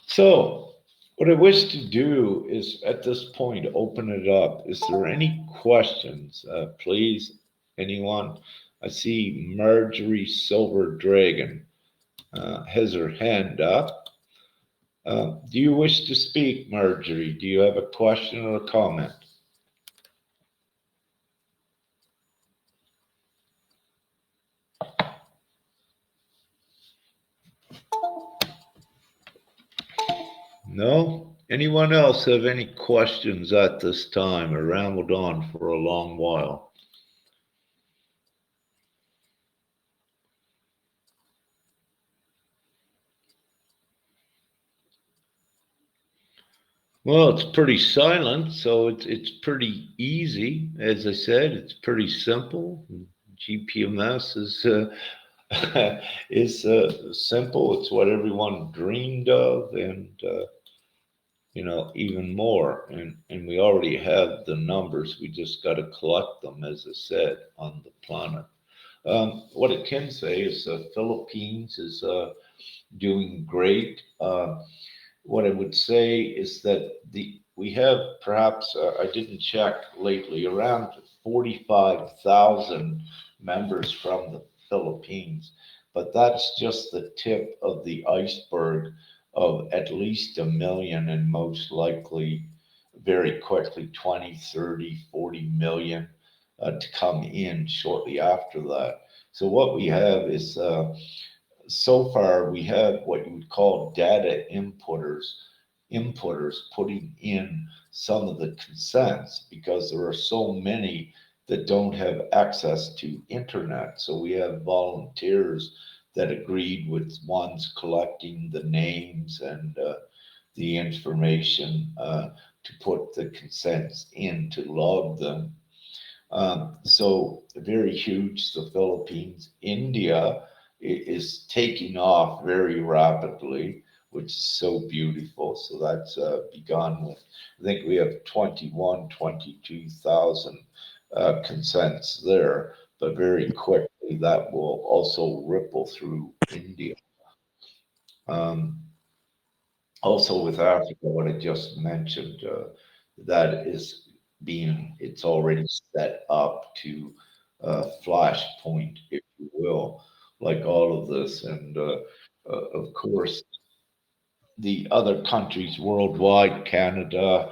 so, what I wish to do is at this point open it up. Is there any questions? Please, anyone? I see Marjorie Silver Dragon. has her hand up. Do you wish to speak, Marjorie? Do you have a question or a comment? No? Anyone else have any questions at this time? I rambled on for a long while. Well, it's pretty silent, so it's pretty easy. As I said, it's pretty simple. GPMS is is simple. It's what everyone dreamed of, and even more. And we already have the numbers. We just got to collect them, as I said, on the planet. What I can say is the Philippines is doing great. What I would say is that the we have perhaps I didn't check lately around 45,000 members from the Philippines, but that's just the tip of the iceberg of at least a million and most likely very quickly 20, 30, 40 million to come in shortly after that. So what we have is so far we have what you would call data inputters putting in some of the consents because there are so many that don't have access to internet. So we have volunteers that agreed with ones collecting the names and the information to put the consents in to log them. So very huge, the Philippines. India is taking off very rapidly, which is so beautiful. So that's begun with, I think we have 21, 22,000 consents there, but very quickly that will also ripple through India. Um, Also with Africa, what I just mentioned, that is it's already set up to flashpoint, if you will, like all of this. And of course, the other countries worldwide, Canada,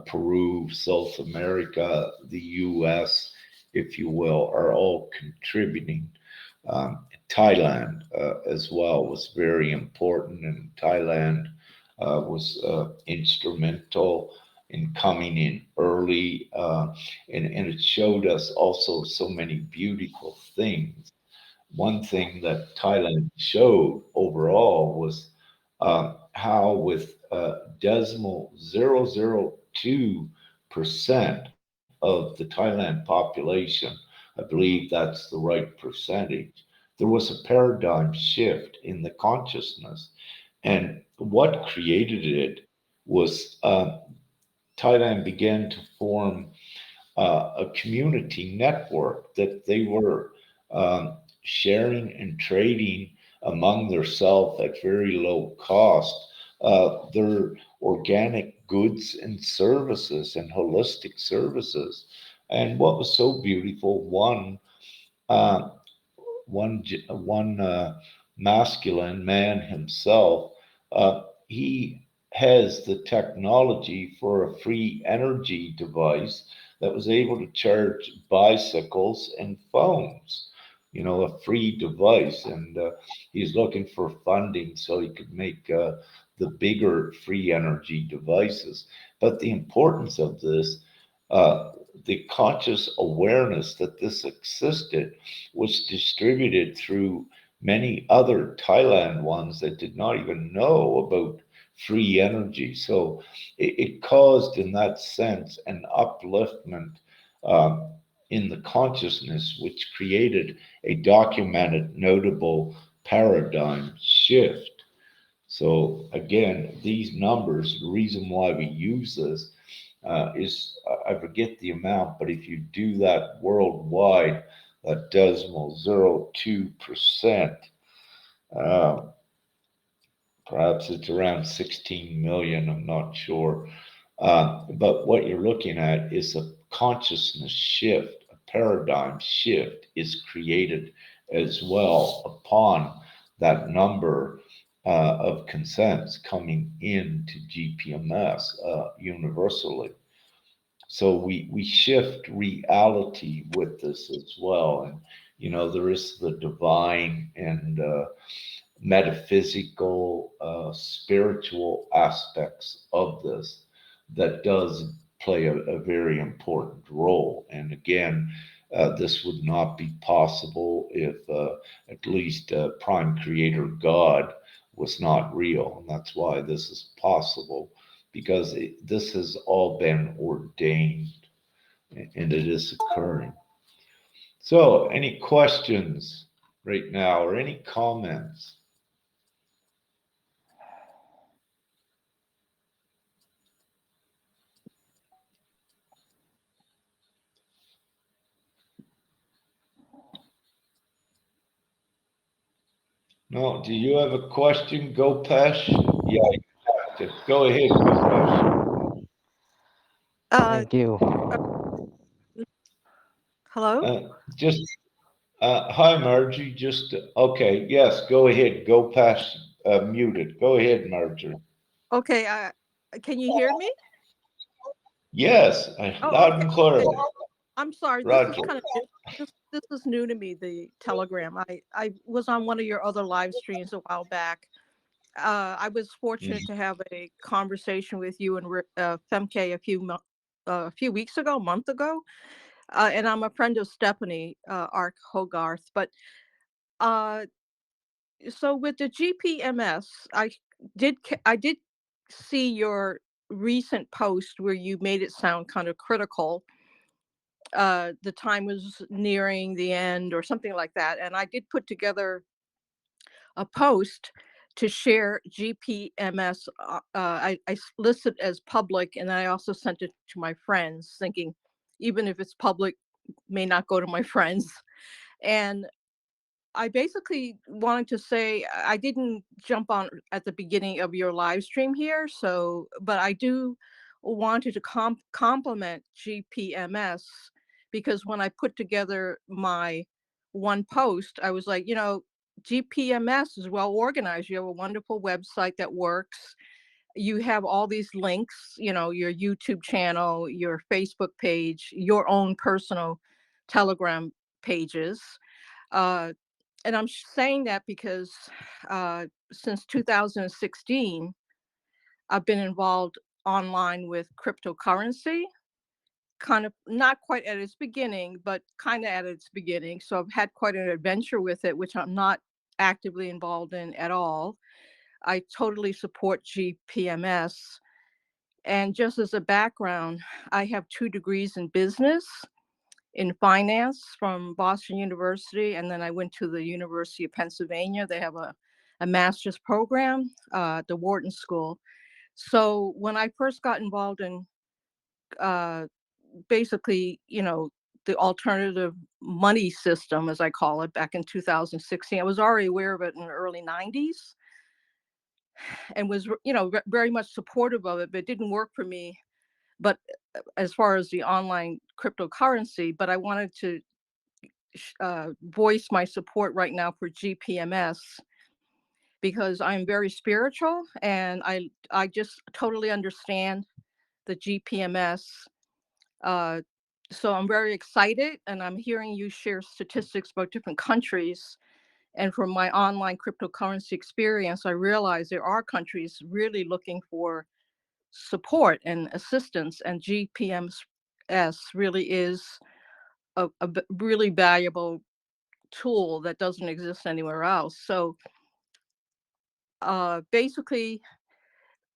Peru, South America, the US, if you will, are all contributing. Thailand as well was very important, and Thailand was instrumental in coming in early, and it showed us also so many beautiful things. One thing that Thailand showed overall was how, with decimal 0.002% of the Thailand population, I believe that's the right percentage, there was a paradigm shift in the consciousness. And what created it was Thailand began to form a community network that they were sharing and trading among themselves at very low cost their organic goods and services and holistic services. And what was so beautiful, uh, one masculine man himself, he has the technology for a free energy device that was able to charge bicycles and phones. A free device, and he's looking for funding so he could make the bigger free energy devices. But the importance of this, uh, the conscious awareness that this existed was distributed through many other Thailand ones that did not even know about free energy. So it caused, in that sense, an upliftment um, in the consciousness, which created a documented, notable paradigm shift. So again, these numbers, the reason why we use this is I forget the amount, but if you do that worldwide, that decimal 0.02%, uh, perhaps it's around 16 million, I'm not sure. But what you're looking at is a consciousness shift, a paradigm shift is created as well upon that number of consents coming into GPMS universally. So we shift reality with this as well. And, there is the divine and metaphysical, spiritual aspects of this that does play a very important role. And again, this would not be possible if at least Prime Creator God was not real. And that's why this is possible, because this has all been ordained and it is occurring. So, any questions right now or any comments? No, do you have a question, Gopesh? Yeah, you have to. Go ahead, Gopesh. Uh, Thank you. uh, hello? Just, hi, Margie. Just, okay, yes, go ahead. Gopesh, muted. Go ahead, Margie. Okay, can you hear me? Yes, Oh, loud okay. and clear. I'm sorry. This is Roger. kind of new. This is new to me, the Telegram. I was on one of your other live streams a while back. I was fortunate to have a conversation with you and Femke a few weeks ago, a month ago. And I'm a friend of Stephanie Ark Hogarth. But uh, so with the GPMS, I did see your recent post where you made it sound kind of critical. The time was nearing the end or something like that, and I did put together a post to share GPMS. I listed as public, and I also sent it to my friends, thinking even if it's public, may not go to my friends. And I basically wanted to say I didn't jump on at the beginning of your live stream here, so but I do wanted to compliment GPMS because when I put together my one post, I was like, GPMS is well organized. You have a wonderful website that works. You have all these links, your YouTube channel, your Facebook page, your own personal Telegram pages. Uh, and I'm saying that because since 2016, I've been involved online with cryptocurrency, kind of not quite at its beginning, but kind of at its beginning. So I've had quite an adventure with it, which I'm not actively involved in at all. I totally support GPMS. And just as a background, I have 2 degrees in business, in finance from Boston University, and then I went to the University of Pennsylvania. They have a master's program, the Wharton School. So when I first got involved in uh, basically, the alternative money system, as I call it, back in 2016, I was already aware of it in the early 90s and was, very much supportive of it, but it didn't work for me. But as far as the online cryptocurrency, but I wanted to voice my support right now for GPMS because I'm very spiritual and I just totally understand the GPMS. Uh, so I'm very excited, and I'm hearing you share statistics about different countries. And from my online cryptocurrency experience, I realize there are countries really looking for support and assistance, and GPMS really is a really valuable tool that doesn't exist anywhere else. So basically,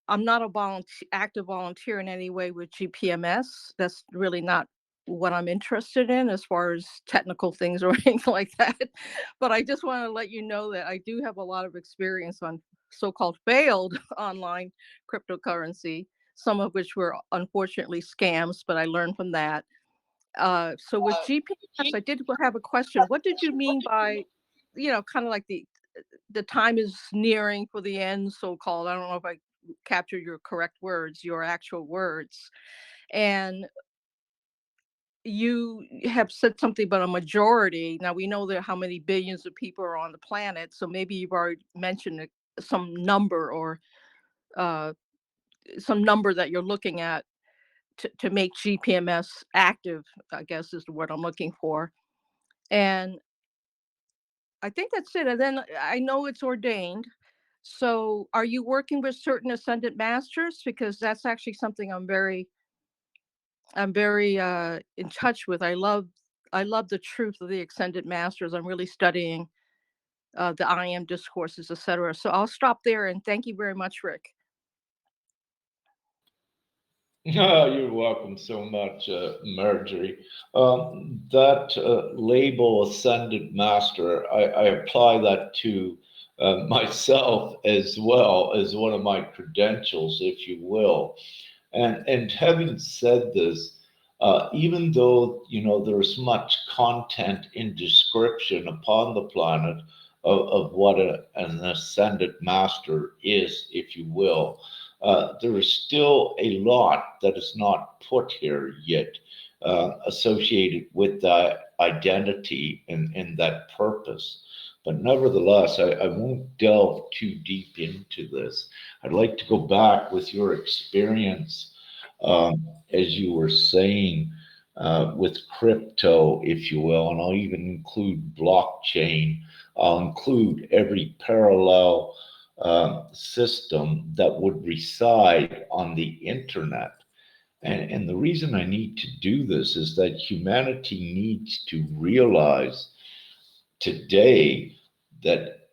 I'm not a active volunteer in any way with GPMS. That's really not what I'm interested in as far as technical things or anything like that. But I just want to let you know that I do have a lot of experience on so-called failed online cryptocurrency, some of which were unfortunately scams, but I learned from that. So with GPS, I did have a question. What did you mean by, kind of like the time is nearing for the end, so called? I don't know if I captured your correct words, your actual words. And you have said something about a majority. Now we know that how many billions of people are on the planet, so maybe you've already mentioned some number or uh, some number that you're looking at to make GPMS active, I guess is the word I'm looking for. And I think that's it. And then I know it's ordained. So are you working with certain ascended masters? Because that's actually something I'm very in touch with. I love the truth of the ascended masters. I'm really studying the I am discourses, etc. So I'll stop there and thank you very much, Rick. You're welcome so much, Marjorie. That label, Ascended Master, I apply that to myself as well as one of my credentials, if you will. And having said this, even though there's much content in description upon the planet of what an ascended master is, if you will, there is still a lot that is not put here yet, associated with that identity and that purpose. But nevertheless, I won't delve too deep into this. I'd like to go back with your experience, as you were saying, with crypto, if you will, and I'll even include blockchain. I'll include every parallel system that would reside on the internet. And the reason I need to do this is that humanity needs to realize today that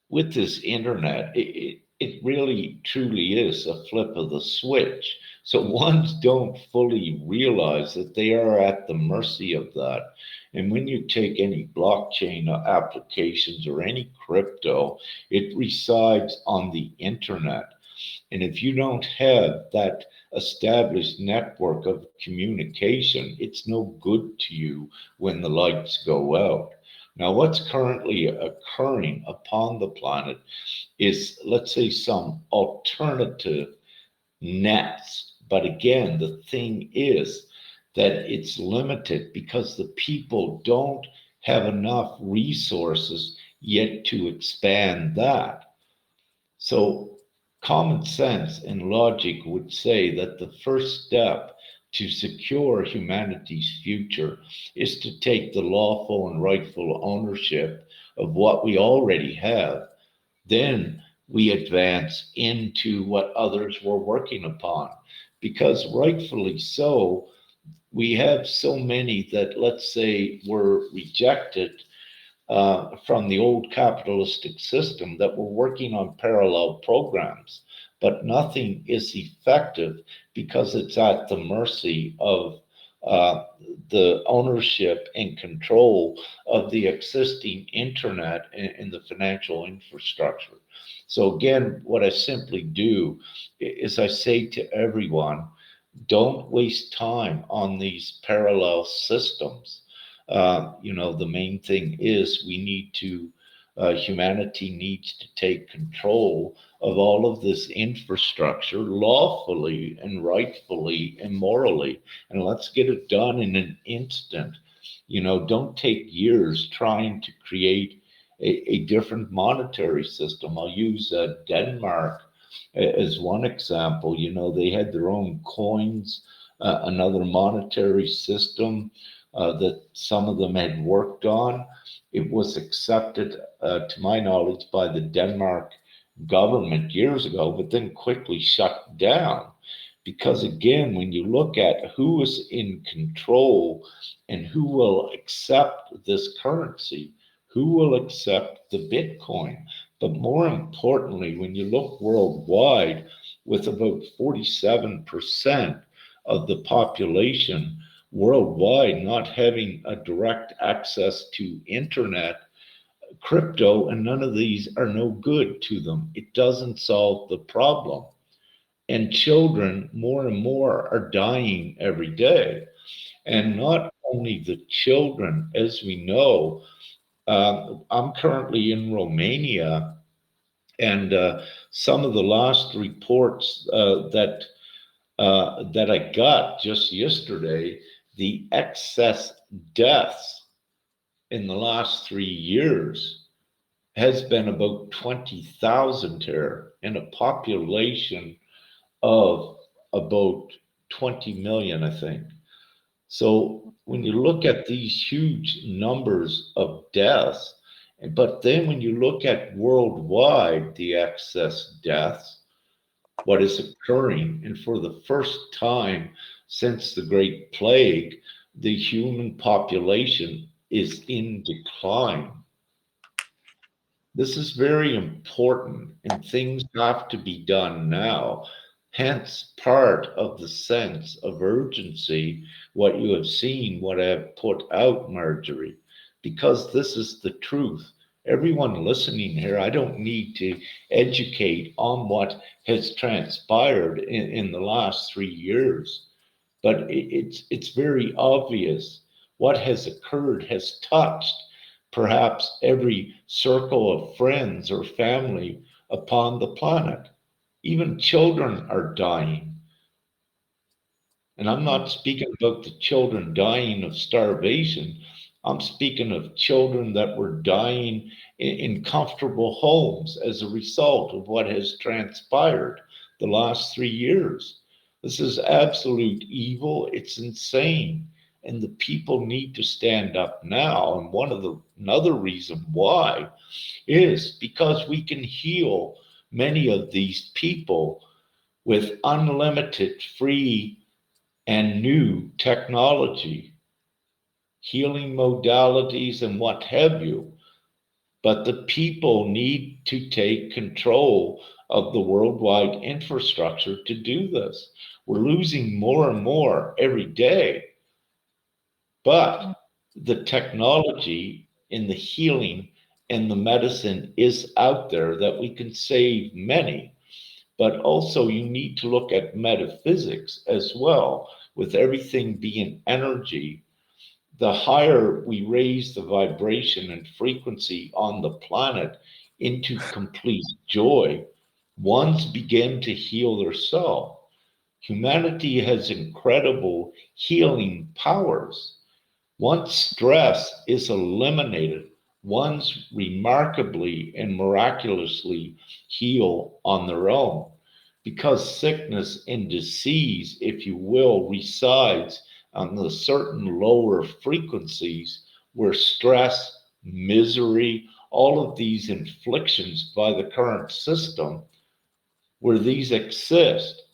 with this internet, it really truly is a flip of the switch. So ones don't fully realize that they are at the mercy of that. And when you take any blockchain applications or any crypto, it resides on the internet. And if you don't have that established network of communication, it's no good to you when the lights go out. Now, what's currently occurring upon the planet is, let's say, some alternative nets. But again, the thing is that it's limited because the people don't have enough resources yet to expand that. So, common sense and logic would say that the first step to secure humanity's future is to take the lawful and rightful ownership of what we already have. Then we advance into what others were working upon. Because rightfully so, we have so many that, let's say, were rejected from the old capitalistic system that were working on parallel programs, but nothing is effective because it's at the mercy of uh, the ownership and control of the existing internet and the financial infrastructure. So, again, what I simply do is I say to everyone, don't waste time on these parallel systems. The main thing is we need to, humanity needs to take control of all of this infrastructure lawfully and rightfully and morally. And let's get it done in an instant. Don't take years trying to create a different monetary system. I'll use Denmark as one example. They had their own coins, another monetary system that some of them had worked on. It was accepted, to my knowledge, by the Denmark government years ago, but then quickly shut down. Because again, when you look at who is in control and who will accept this currency, who will accept the Bitcoin, but more importantly, when you look worldwide, with about 47% of the population worldwide not having a direct access to internet, crypto and none of these are no good to them. It doesn't solve the problem. And children more and more are dying every day. And not only the children, as we know, I'm currently in Romania, and some of the last reports that I got just yesterday the excess deaths in the last 3 years has been about 20,000 here in a population of about 20 million, I think. So when you look at these huge numbers of deaths, but then when you look at worldwide the excess deaths, what is occurring, and for the first time since the Great Plague, the human population is in decline. This is very important, and things have to be done now. Hence, part of the sense of urgency, what you have seen, what I have put out, Marjorie, because this is the truth. Everyone listening here, I don't need to educate on what has transpired in the last 3 years, but it's very obvious what has occurred has touched perhaps every circle of friends or family upon the planet. Even children are dying. And I'm not speaking about the children dying of starvation. I'm speaking of children that were dying in comfortable homes as a result of what has transpired the last 3 years. This is absolute evil. It's insane. And the people need to stand up now. And another reason why is because we can heal many of these people with unlimited free and new technology, healing modalities, and what have you. But the people need to take control of the worldwide infrastructure to do this. We're losing more and more every day, but the technology in the healing and the medicine is out there that we can save many. But also, you need to look at metaphysics as well, with everything being energy. The higher we raise the vibration and frequency on the planet into complete joy, ones begin to heal their self. Humanity has incredible healing powers. Once stress is eliminated, ones remarkably and miraculously heal on their own, because sickness and disease, if you will, resides on the certain lower frequencies where stress, misery, all of these inflictions by the current system, where these exist.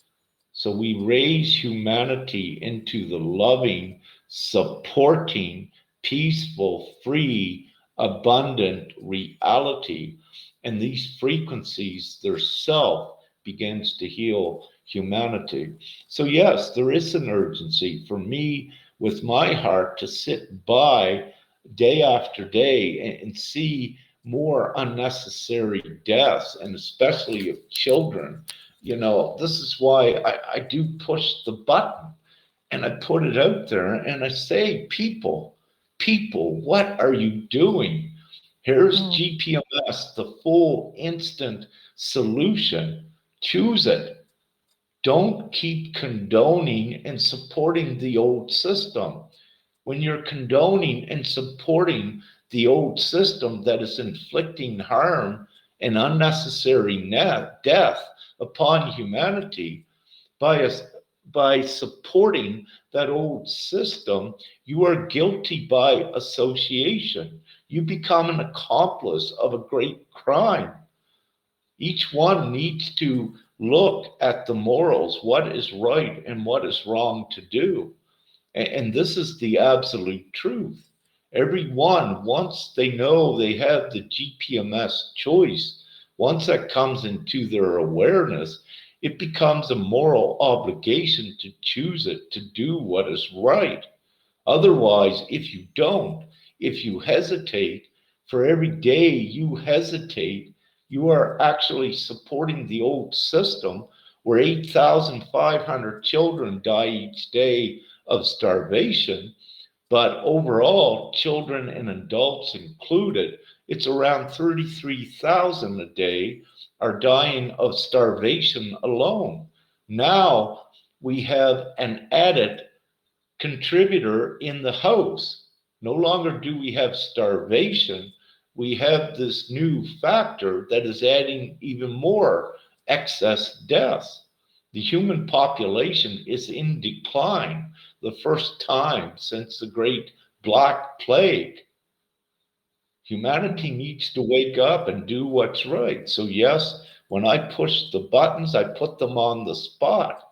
So we raise humanity into the loving, supporting, peaceful, free, abundant reality. And these frequencies, their self begins to heal humanity. So, yes, there is an urgency for me with my heart to sit by day after day and see more unnecessary deaths, and especially of children. This is why I do push the button and I put it out there and I say, people, what are you doing? Here's GPMS, the full instant solution. Choose it. Don't keep condoning and supporting the old system. When you're condoning and supporting the old system that is inflicting harm and unnecessary death upon humanity, by by supporting that old system, you are guilty by association. You become an accomplice of a great crime. Each one needs to look at the morals, what is right and what is wrong to do. And this is the absolute truth. Everyone, once they know they have the GPMS choice, once that comes into their awareness, it becomes a moral obligation to choose it, to do what is right. Otherwise, if you don't, if you hesitate, for every day you hesitate, you are actually supporting the old system where 8,500 children die each day of starvation. But overall, children and adults included, it's around 33,000 a day are dying of starvation alone. Now we have an added contributor in the house. No longer do we have starvation. We have this new factor that is adding even more excess deaths. The human population is in decline the first time since the Great Black Plague. Humanity needs to wake up and do what's right. So, yes, when I push the buttons, I put them on the spot.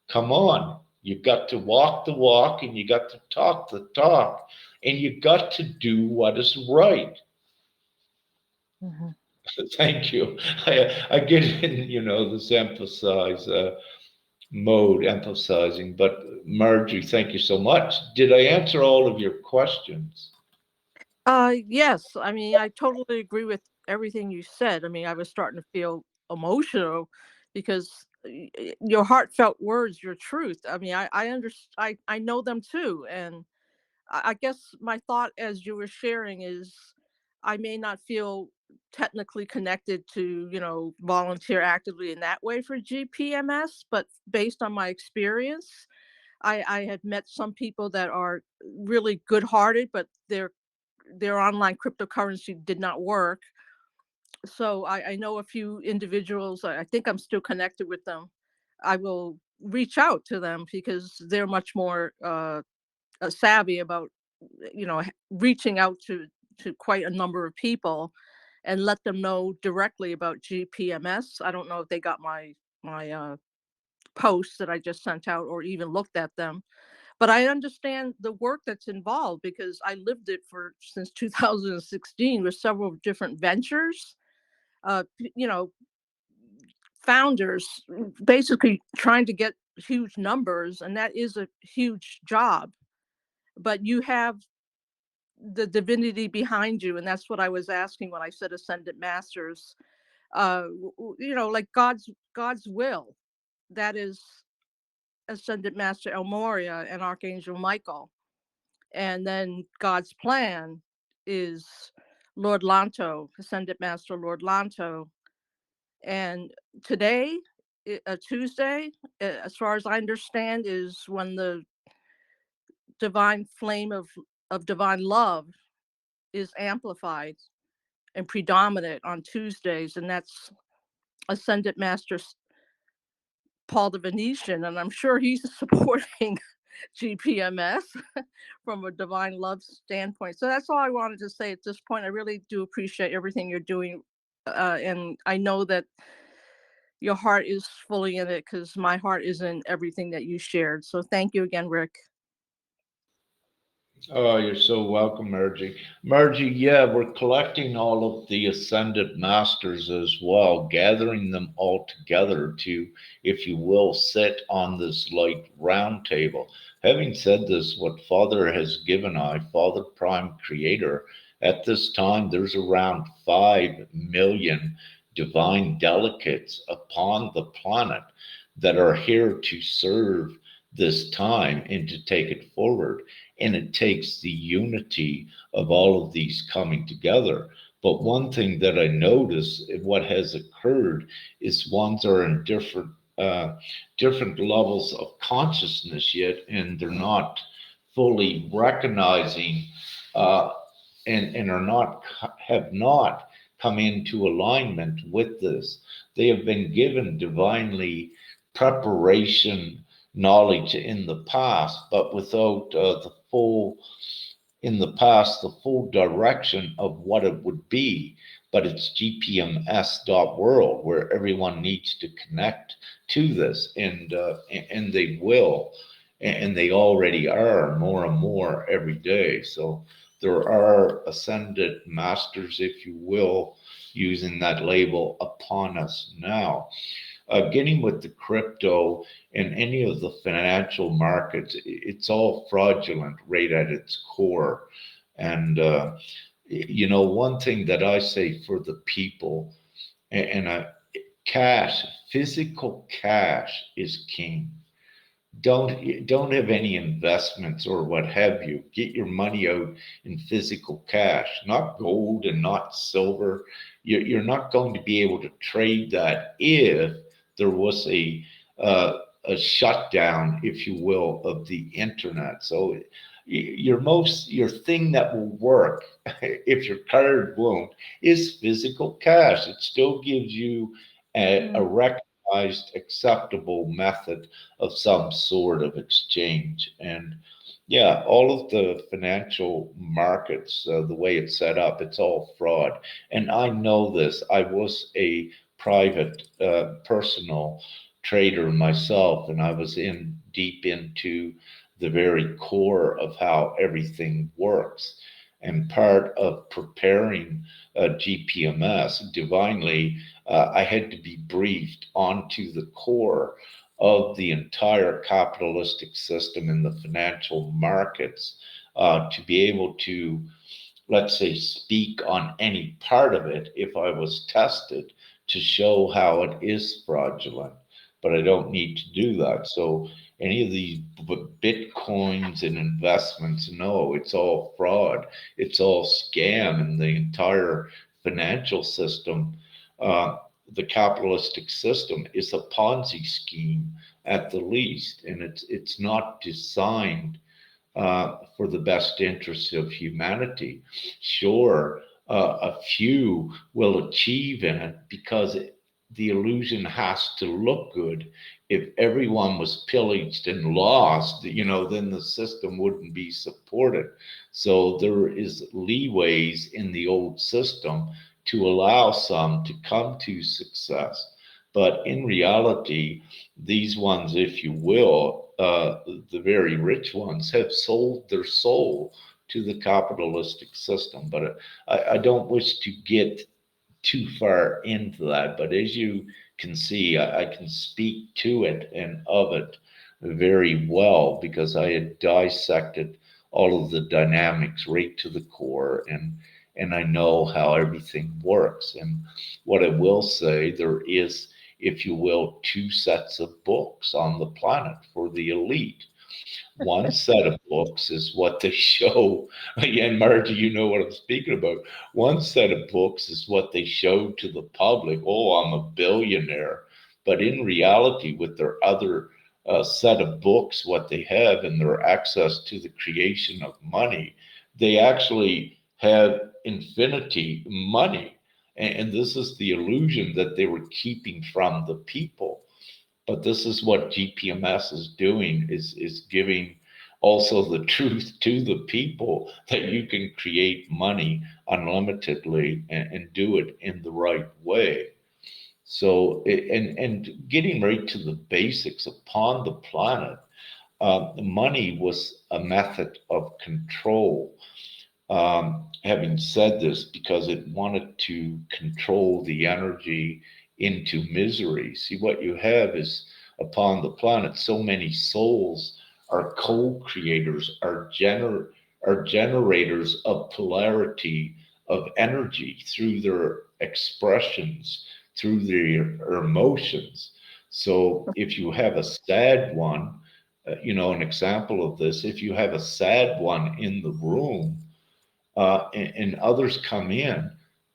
Come on. You've got to walk the walk and you got to talk the talk and you got to do what is right. Mhm. Thank you. I get in, this mode, emphasizing, but Margie, thank you so much. Did I answer all of your questions? Yes. I mean, I totally agree with everything you said. I mean, I was starting to feel emotional because your heartfelt words, your truth. I mean, I know them too. And I guess my thought as you were sharing is I may not feel technically connected to, volunteer actively in that way for GPMS, but based on my experience, I had met some people that are really good hearted, but their online cryptocurrency did not work. So I know a few individuals. I think I'm still connected with them. I will reach out to them because they're much more savvy about reaching out to quite a number of people and let them know directly about GPMS. I don't know if they got my posts that I just sent out or even looked at them, but I understand the work that's involved because I lived it for since 2016 with several different ventures. You know, founders basically trying to get huge numbers, and that is a huge job. But you have the divinity behind you, and that's what I was asking when I said ascended masters. Like God's will. That is ascended master El Moria and Archangel Michael. And then God's plan is Lord Lanto, Ascended Master Lord Lanto. And today, Tuesday, as far as I understand, is when the divine flame of divine love is amplified and predominant on Tuesdays, and that's Ascended Master Paul the Venetian, and I'm sure he's supporting GPMS from a divine love standpoint. So that's all I wanted to say at this point. I really do appreciate everything you're doing. And I know that your heart is fully in it because my heart is in everything that you shared. So thank you again, Rick. Oh, you're so welcome, Margie. Margie, yeah, we're collecting all of the ascended masters as well, gathering them all together to, if you will, sit on this light round table. Having said this, what Father has given I, Father Prime Creator, at this time there's around 5 million divine delegates upon the planet that are here to serve this time and to take it forward. And it takes the unity of all of these coming together. But one thing that I notice, what has occurred, is ones are in different levels of consciousness yet, and they're not fully recognizing uh, and are not have not come into alignment with this. They have been given divinely preparation knowledge in the past, but without the full direction of what it would be. But it's gpms.world where everyone needs to connect to this, and they will, and they already are more and more every day. So there are ascended masters, if you will, using that label upon us now. Getting with the crypto and any of the financial markets, it's all fraudulent right at its core. And, one thing that I say for the people, and cash, physical cash is king. Don't have any investments or what have you. Get your money out in physical cash, not gold and not silver. You're not going to be able to trade that if there was a a shutdown, if you will, of the internet. So your thing that will work, if your card won't, is physical cash. It still gives you a Mm. recognized acceptable method of some sort of exchange. And yeah, all of the financial markets, the way it's set up, it's all fraud. And I know this. I was a private, personal trader myself, and I was in deep into the very core of how everything works. And part of preparing GPMS divinely, I had to be briefed onto the core of the entire capitalistic system in the financial markets, to be able to, let's say, speak on any part of it if I was tested to show how it is fraudulent. But I don't need to do that. So any of these bitcoins and investments, no, it's all fraud. It's all scam, and the entire financial system, uh, the capitalistic system, is a Ponzi scheme at the least, and it's not designed for the best interests of humanity. Sure, a few will achieve in it because the illusion has to look good. If everyone was pillaged and lost, then the system wouldn't be supported. So there is leeways in the old system to allow some to come to success. But in reality, these ones, if you will, the very rich ones, have sold their soul to the capitalistic system. But I don't wish to get too far into that. But as you can see, I can speak to it and of it very well because I had dissected all of the dynamics right to the core, and I know how everything works. And what I will say, there is, if you will, two sets of books on the planet for the elite. One set of books is what they show. And Margie, you know what I'm speaking about. One set of books is what they show to the public. Oh, I'm a billionaire. But in reality, with their other set of books, what they have and their access to the creation of money, they actually have infinity money. And this is the illusion that they were keeping from the people. But this is what GPMS is doing, is giving also the truth to the people that you can create money unlimitedly and do it in the right way. So and getting right to the basics, upon the planet, money was a method of control. Having said this, because it wanted to control the energy into misery. See, what you have is, upon the planet, so many souls are co-creators, are generators of polarity of energy through their expressions, through their emotions. So if you have a sad one, an example of this, if you have a sad one in the room, and others come in,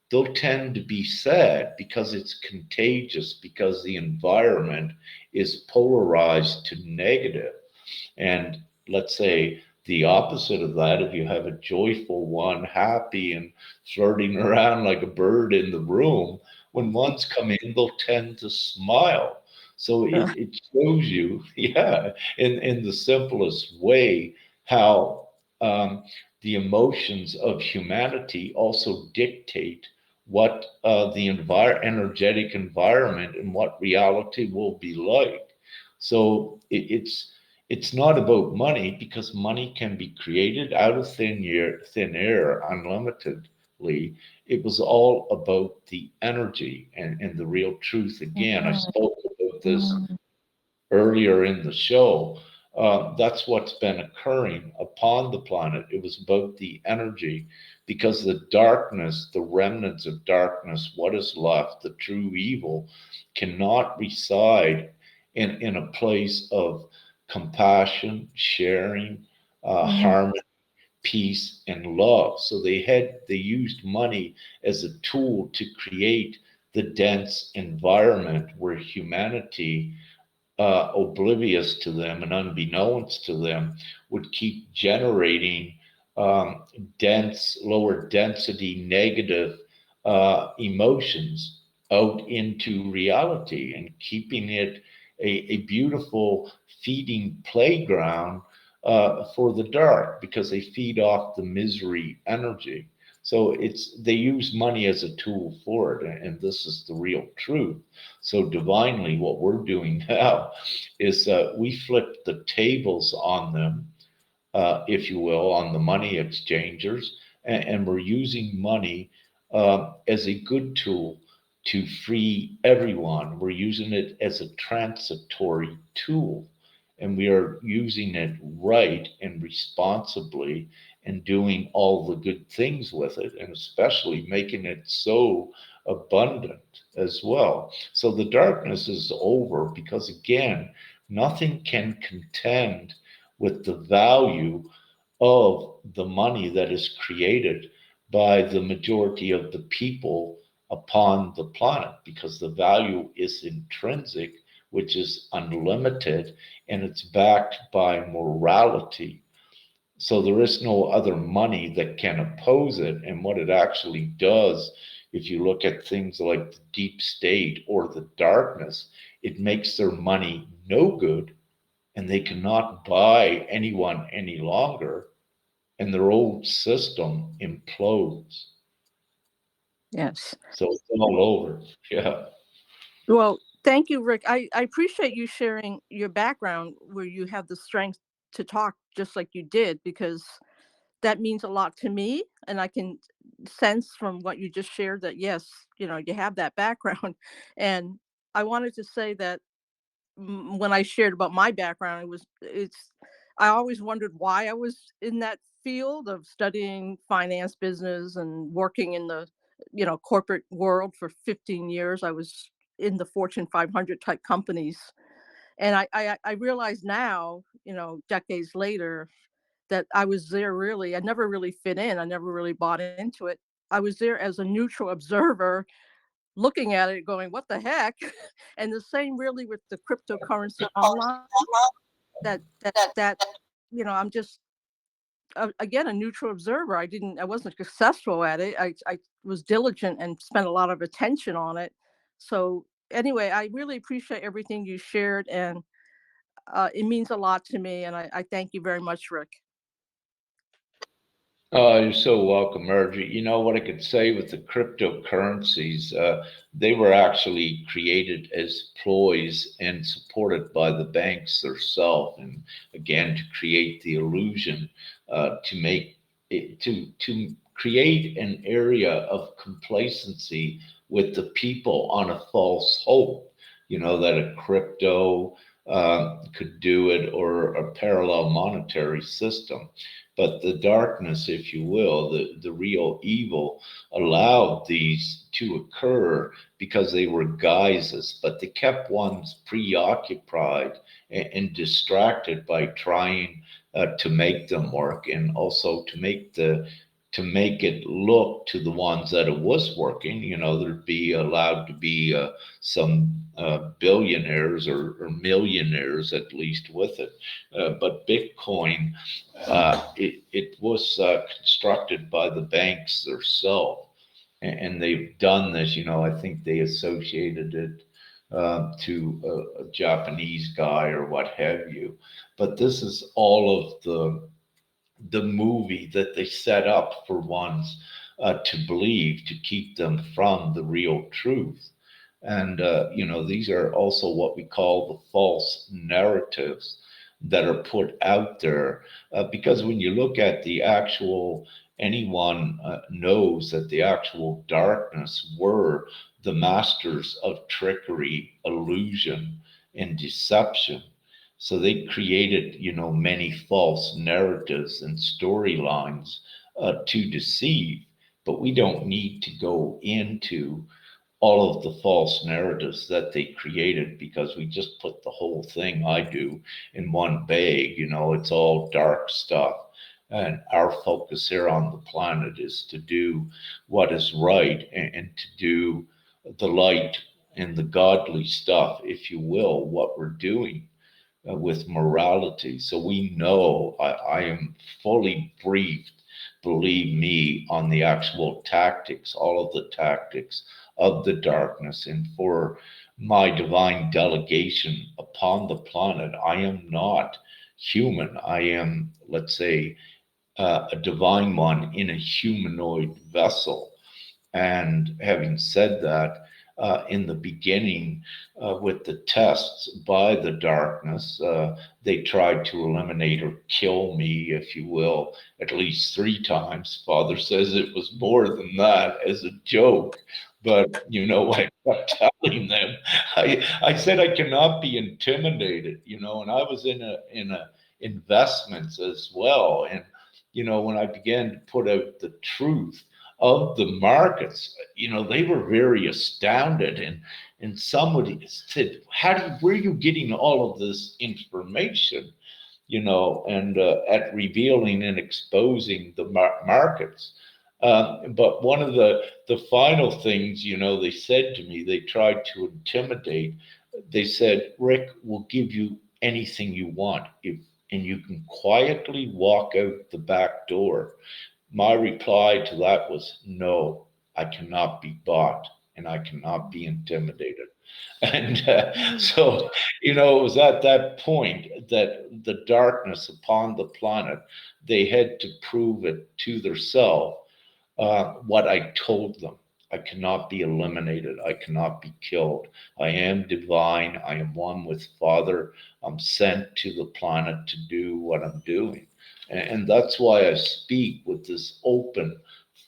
they'll tend to be sad because it's contagious, because the environment is polarized to negative. And let's say the opposite of that, if you have a joyful one, happy and flirting around like a bird in the room, when ones come in, they'll tend to smile. So it shows you, yeah, in the simplest way, how the emotions of humanity also dictate what the energetic environment and what reality will be like. So it's not about money, because money can be created out of thin air unlimitedly. It was all about the energy and the real truth. Again, I spoke about this Mm. earlier in the show. That's what's been occurring upon the planet. It was about the energy, because the darkness, the remnants of darkness, what is left, the true evil, cannot reside in a place of compassion, sharing, Mhm. harmony, peace, and love. So they used money as a tool to create the dense environment where humanity oblivious to them and unbeknownst to them, would keep generating um, lower density negative emotions out into reality and keeping it a beautiful feeding playground for the dark because they feed off the misery energy. So they use money as a tool for it, and this is the real truth. So divinely, what we're doing now is we flip the tables on them, if you will, on the money exchangers, and we're using money as a good tool to free everyone. We're using it as a transitory tool, and we are using it right and responsibly and doing all the good things with it, and especially making it so abundant as well. So the darkness is over because, again, nothing can contend with the value of the money that is created by the majority of the people upon the planet because the value is intrinsic, which is unlimited, and it's backed by morality. So there is no other money that can oppose it. And what it actually does, if you look at things like the deep state or the darkness, it makes their money no good and they cannot buy anyone any longer, and their old system implodes. Yes. So it's all over. Yeah. Well, thank you, Rick. I appreciate you sharing your background where you have the strength to talk just like you did, because that means a lot to me. And I can sense from what you just shared that, yes, you have that background. And I wanted to say that when I shared about my background, I always wondered why I was in that field of studying finance, business, and working in the corporate world for 15 years. I was in the Fortune 500 type companies, and I realize now, decades later, that I was there really. I never really fit in. I never really bought into it. I was there as a neutral observer, looking at it, going, "What the heck?" And the same really with the cryptocurrency online. That I'm just again a neutral observer. I wasn't successful at it. I was diligent and spent a lot of attention on it. So anyway, I really appreciate everything you shared, and it means a lot to me. And I thank you very much, Rick. You're so welcome, Margie. You know what I could say with the cryptocurrencies? They were actually created as ploys and supported by the banks themselves, and again to create the illusion, to make it, to create an area of complacency with the people on a false hope. You know that a crypto could do it, or a parallel monetary system. But the darkness, if you will, the real evil, allowed these to occur because they were guises, but they kept ones preoccupied and distracted by trying to make them work, and also to make it look to the ones that it was working. You know, there'd be allowed to be some billionaires or millionaires at least with it. But Bitcoin, it was constructed by the banks themselves, and they've done this. You know, I think they associated it to a Japanese guy or what have you. But this is all of the movie that they set up for ones to believe to keep them from the real truth. And, these are also what we call the false narratives that are put out there. Because when you look at the actual, anyone knows that the actual darkness were the masters of trickery, illusion, and deception. So they created, many false narratives and storylines to deceive. But we don't need to go into all of the false narratives that they created because we just put the whole thing, I do, in one bag. It's all dark stuff. And our focus here on the planet is to do what is right, and to do the light and the godly stuff, if you will, what we're doing with morality. So we know I am fully briefed, believe me, on the actual tactics, all of the tactics of the darkness. And for my divine delegation upon the planet, I am not human. I am, let's say, a divine one in a humanoid vessel. And having said that, in the beginning, with the tests by the darkness, they tried to eliminate or kill me, if you will, at least 3 times. Father says it was more than that as a joke. But, I kept telling them, I said I cannot be intimidated, and I was in a investments as well. And, when I began to put out the truth, of the markets, they were very astounded, and somebody said, where are you getting all of this information? And at revealing and exposing the markets. But one of the final things, they said to me, they tried to intimidate. They said, Rick, we'll give you anything you want if, and you can quietly walk out the back door. My reply to that was no, I cannot be bought and I cannot be intimidated. And so, it was at that point that the darkness upon the planet, they had to prove it to themselves what I told them. I cannot be eliminated. I cannot be killed. I am divine. I am one with Father. I'm sent to the planet to do what I'm doing. And that's why I speak with this open,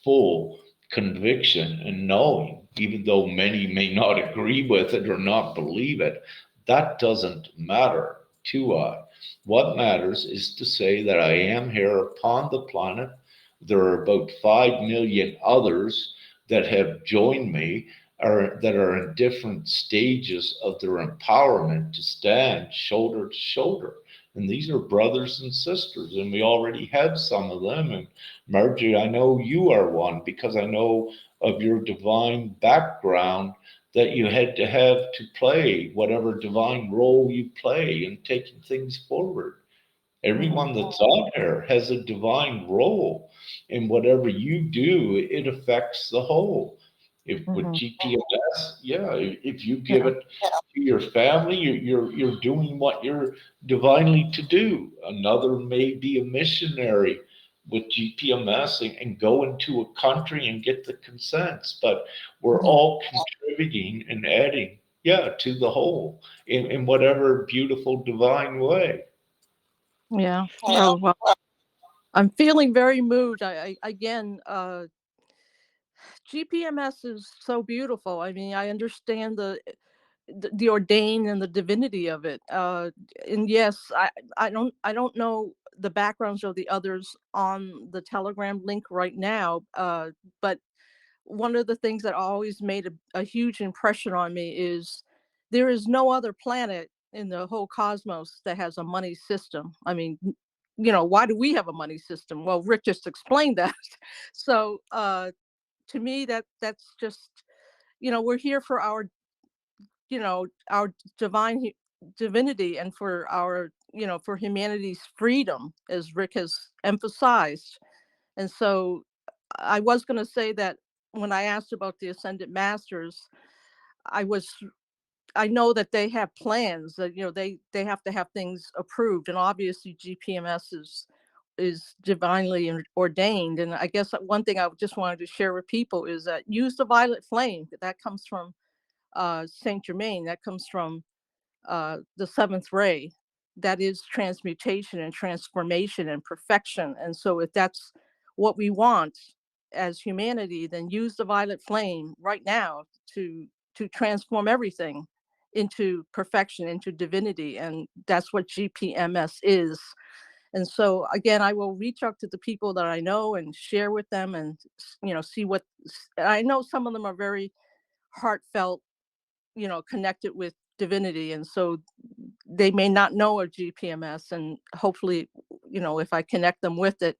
full conviction and knowing, even though many may not agree with it or not believe it, that doesn't matter to us. What matters is to say that I am here upon the planet. There are about 5 million others that have joined me or that are in different stages of their empowerment to stand shoulder to shoulder. And these are brothers and sisters, and we already have some of them. And Margie, I know you are one because I know of your divine background that you had to have to play whatever divine role you play in taking things forward. Hmm. Everyone that's on here has a divine role, and whatever you do, it affects the whole. If with Hmm. GPMS, yeah, if you give Yeah. it to your family, you're doing what you're divinely to do. Another may be a missionary with GPMS and go into a country and get the consents, but we're Hmm. all contributing and adding, yeah, to the whole in whatever beautiful divine way. Yeah. Oh, well, I'm feeling very moved. Again, GPMS is so beautiful. I mean, I understand the ordained and the divinity of it. And yes, I don't know the backgrounds of the others on the Telegram link right now. But one of the things that always made a huge impression on me is there is no other planet in the whole cosmos that has a money system. I mean, why do we have a money system? Well, Rick just explained that. So to me, that's just, we're here for our divinity, and for our, for humanity's freedom, as Rick has emphasized. And so I was going to say that when I asked about the ascended masters, I was I know that they have plans that, they have to have things approved, and obviously GPMS is divinely ordained. And I guess one thing I just wanted to share with people is that use the violet flame. That comes from Saint Germain. That comes from the seventh ray. That is transmutation and transformation and perfection. And so if that's what we want as humanity, then use the violet flame right now to transform everything into perfection, into divinity. And that's what GPMS is. And so again, I will reach out to the people that I know and share with them, and see what I know. Some of them are very heartfelt, connected with divinity, and so they may not know a GPMS, and hopefully, if I connect them with it,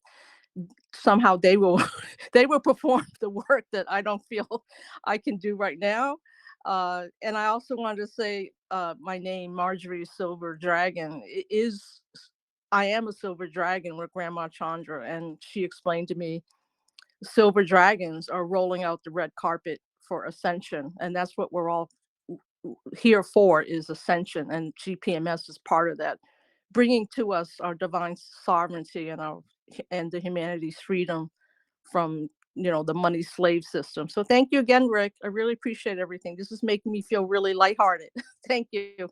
somehow they will they will perform the work that I don't feel I can do right now. And I also wanted to say, my name, Marjorie Silver Dragon, I am a silver dragon with Grandma Chandra, and she explained to me silver dragons are rolling out the red carpet for ascension, and that's what we're all here for, is ascension, and GPMS is part of that, bringing to us our divine sovereignty and our and the humanity's freedom from the money slave system. So thank you again, Rick. I really appreciate everything. This is making me feel really lighthearted. Thank you.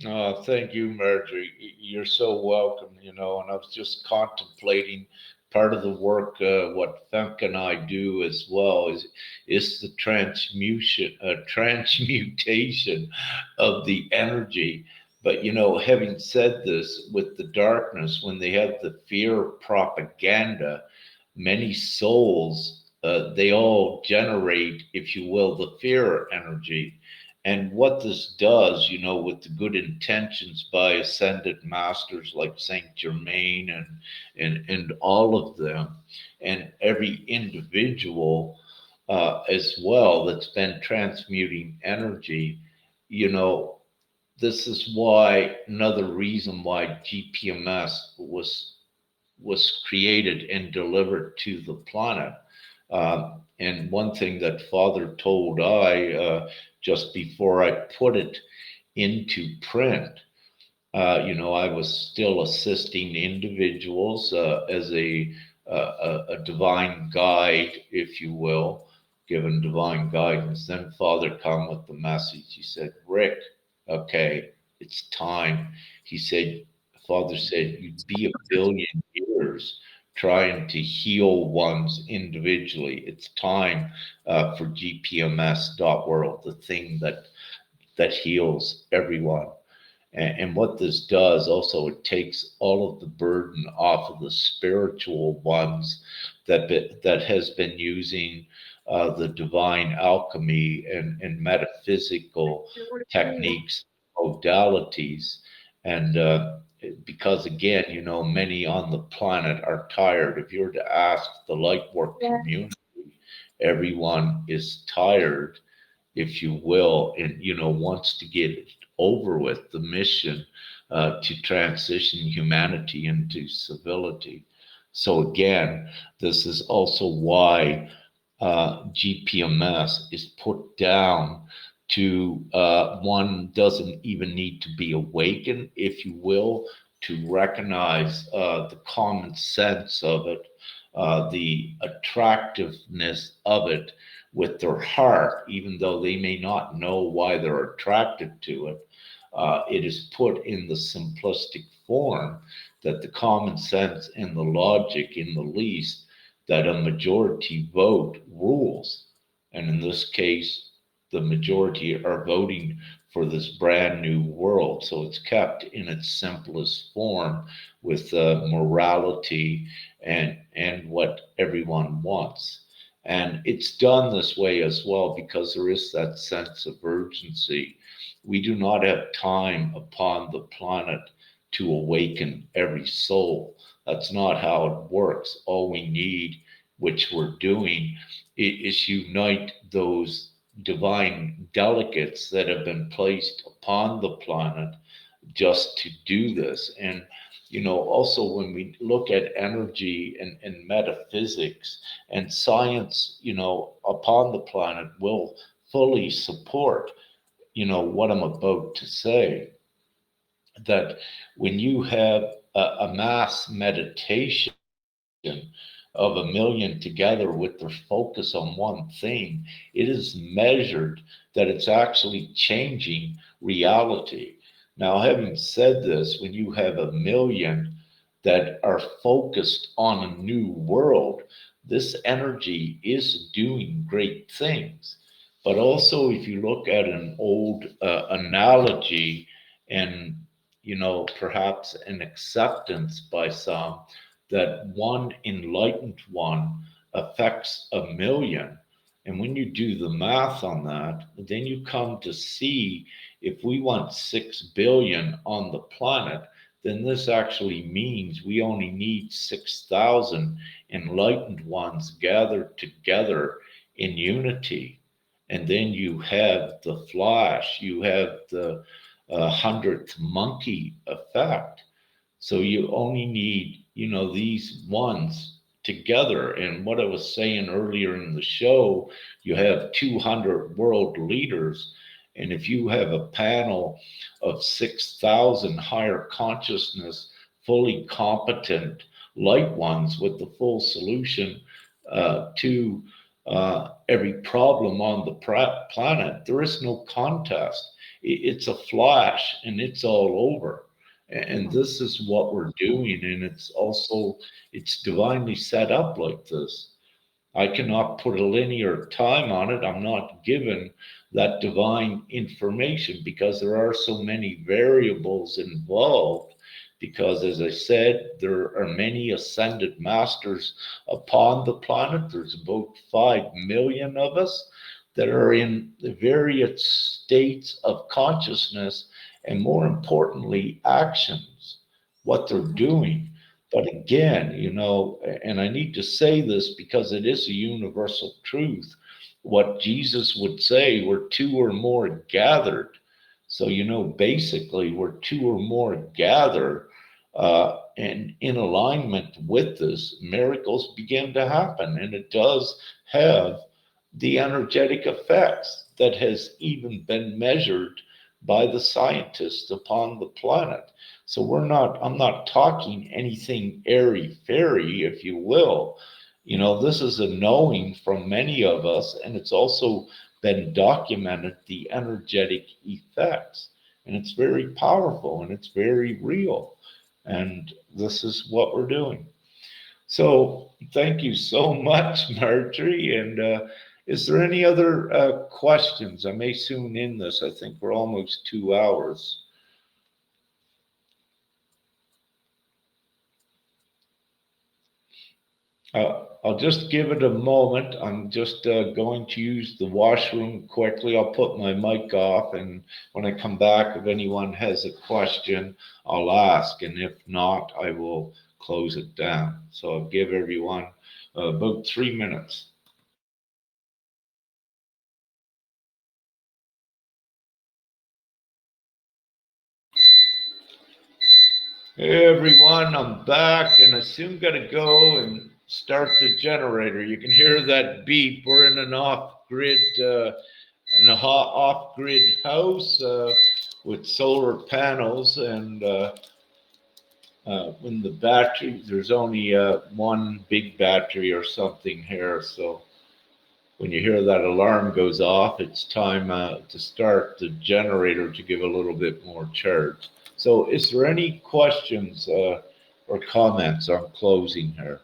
Thank you, Marjorie. You're so welcome, and I was just contemplating part of the work, what Femke and I do as well is the transmutation of the energy. But, having said this, with the darkness, when they have the fear propaganda, many souls, they all generate, if you will, the fear energy. And what this does, with the good intentions by ascended masters like Saint Germain and all of them, and every individual as well that's been transmuting energy, you know, this is why another reason why GPMS was created and delivered to the planet. And one thing that Father told I just before I put it into print, I was still assisting individuals as a divine guide, if you will, given divine guidance. Then Father come with the message. He said, Rick, okay, it's time. He said, Father said, you'd be a billion years trying to heal ones individually. It's time for GPMS.world, the thing that heals everyone. And what this does also, it takes all of the burden off of the spiritual ones that has been using the divine alchemy and metaphysical techniques, modalities, and because again, many on the planet are tired. If you were to ask the light work community, everyone is tired, if you will, and wants to get it over with, the mission to transition humanity into civility. So again, this is also why GPMS is put down to one doesn't even need to be awakened, if you will, to recognize the common sense of it, the attractiveness of it with their heart, even though they may not know why they're attracted to it. It is put in the simplistic form that the common sense and the logic, in the least, that a majority vote rules. And in this case, the majority are voting for this brand new world. So it's kept in its simplest form with morality and what everyone wants. And it's done this way as well because there is that sense of urgency. We do not have time upon the planet to awaken every soul. That's not how it works. All we need, which we're doing, is unite those divine delegates that have been placed upon the planet just to do this. And also when we look at energy and metaphysics and science, upon the planet will fully support, what I'm about to say, that when you have a mass meditation of a million together with their focus on one thing, it is measured that it's actually changing reality. Now, having said this, when you have a million that are focused on a new world, this energy is doing great things. But also, if you look at an old analogy and, perhaps an acceptance by some, that one enlightened one affects a million. And when you do the math on that, then you come to see if we want 6 billion on the planet, then this actually means we only need 6,000 enlightened ones gathered together in unity. And then you have the flash, you have the hundredth monkey effect. So you only need, these ones together. And what I was saying earlier in the show, you have 200 world leaders. And if you have a panel of 6,000 higher consciousness, fully competent light ones with the full solution to every problem on the planet, there is no contest. It's a flash and it's all over. And this is what we're doing. And it's divinely set up like this. I cannot put a linear time on it. I'm not given that divine information because there are so many variables involved. Because, as I said, there are many ascended masters upon the planet. There's about 5 million of us that are in the various states of consciousness and, more importantly, actions, what they're doing. But again, and I need to say this because it is a universal truth. What Jesus would say, where two or more gathered. So, basically, where two or more gather and in alignment with this, miracles begin to happen. And it does have the energetic effects that has even been measured by the scientists upon the planet. So I'm not talking anything airy fairy, if you will. This is a knowing from many of us, and it's also been documented the energetic effects. And it's very powerful and it's very real. And this is what we're doing. So thank you so much, Marjorie. And is there any other questions? I may soon end this. I think we're almost 2 hours. I'll just give it a moment. I'm just going to use the washroom quickly. I'll put my mic off, and when I come back, if anyone has a question, I'll ask. And if not, I will close it down. So I'll give everyone about 3 minutes. Hey everyone, I'm back and I soon gotta go and start the generator. You can hear that beep. We're in an off-grid, off-grid house with solar panels, and when the battery, there's only one big battery or something here. So when you hear that alarm goes off, it's time to start the generator to give a little bit more charge. So is there any questions or comments on closing here?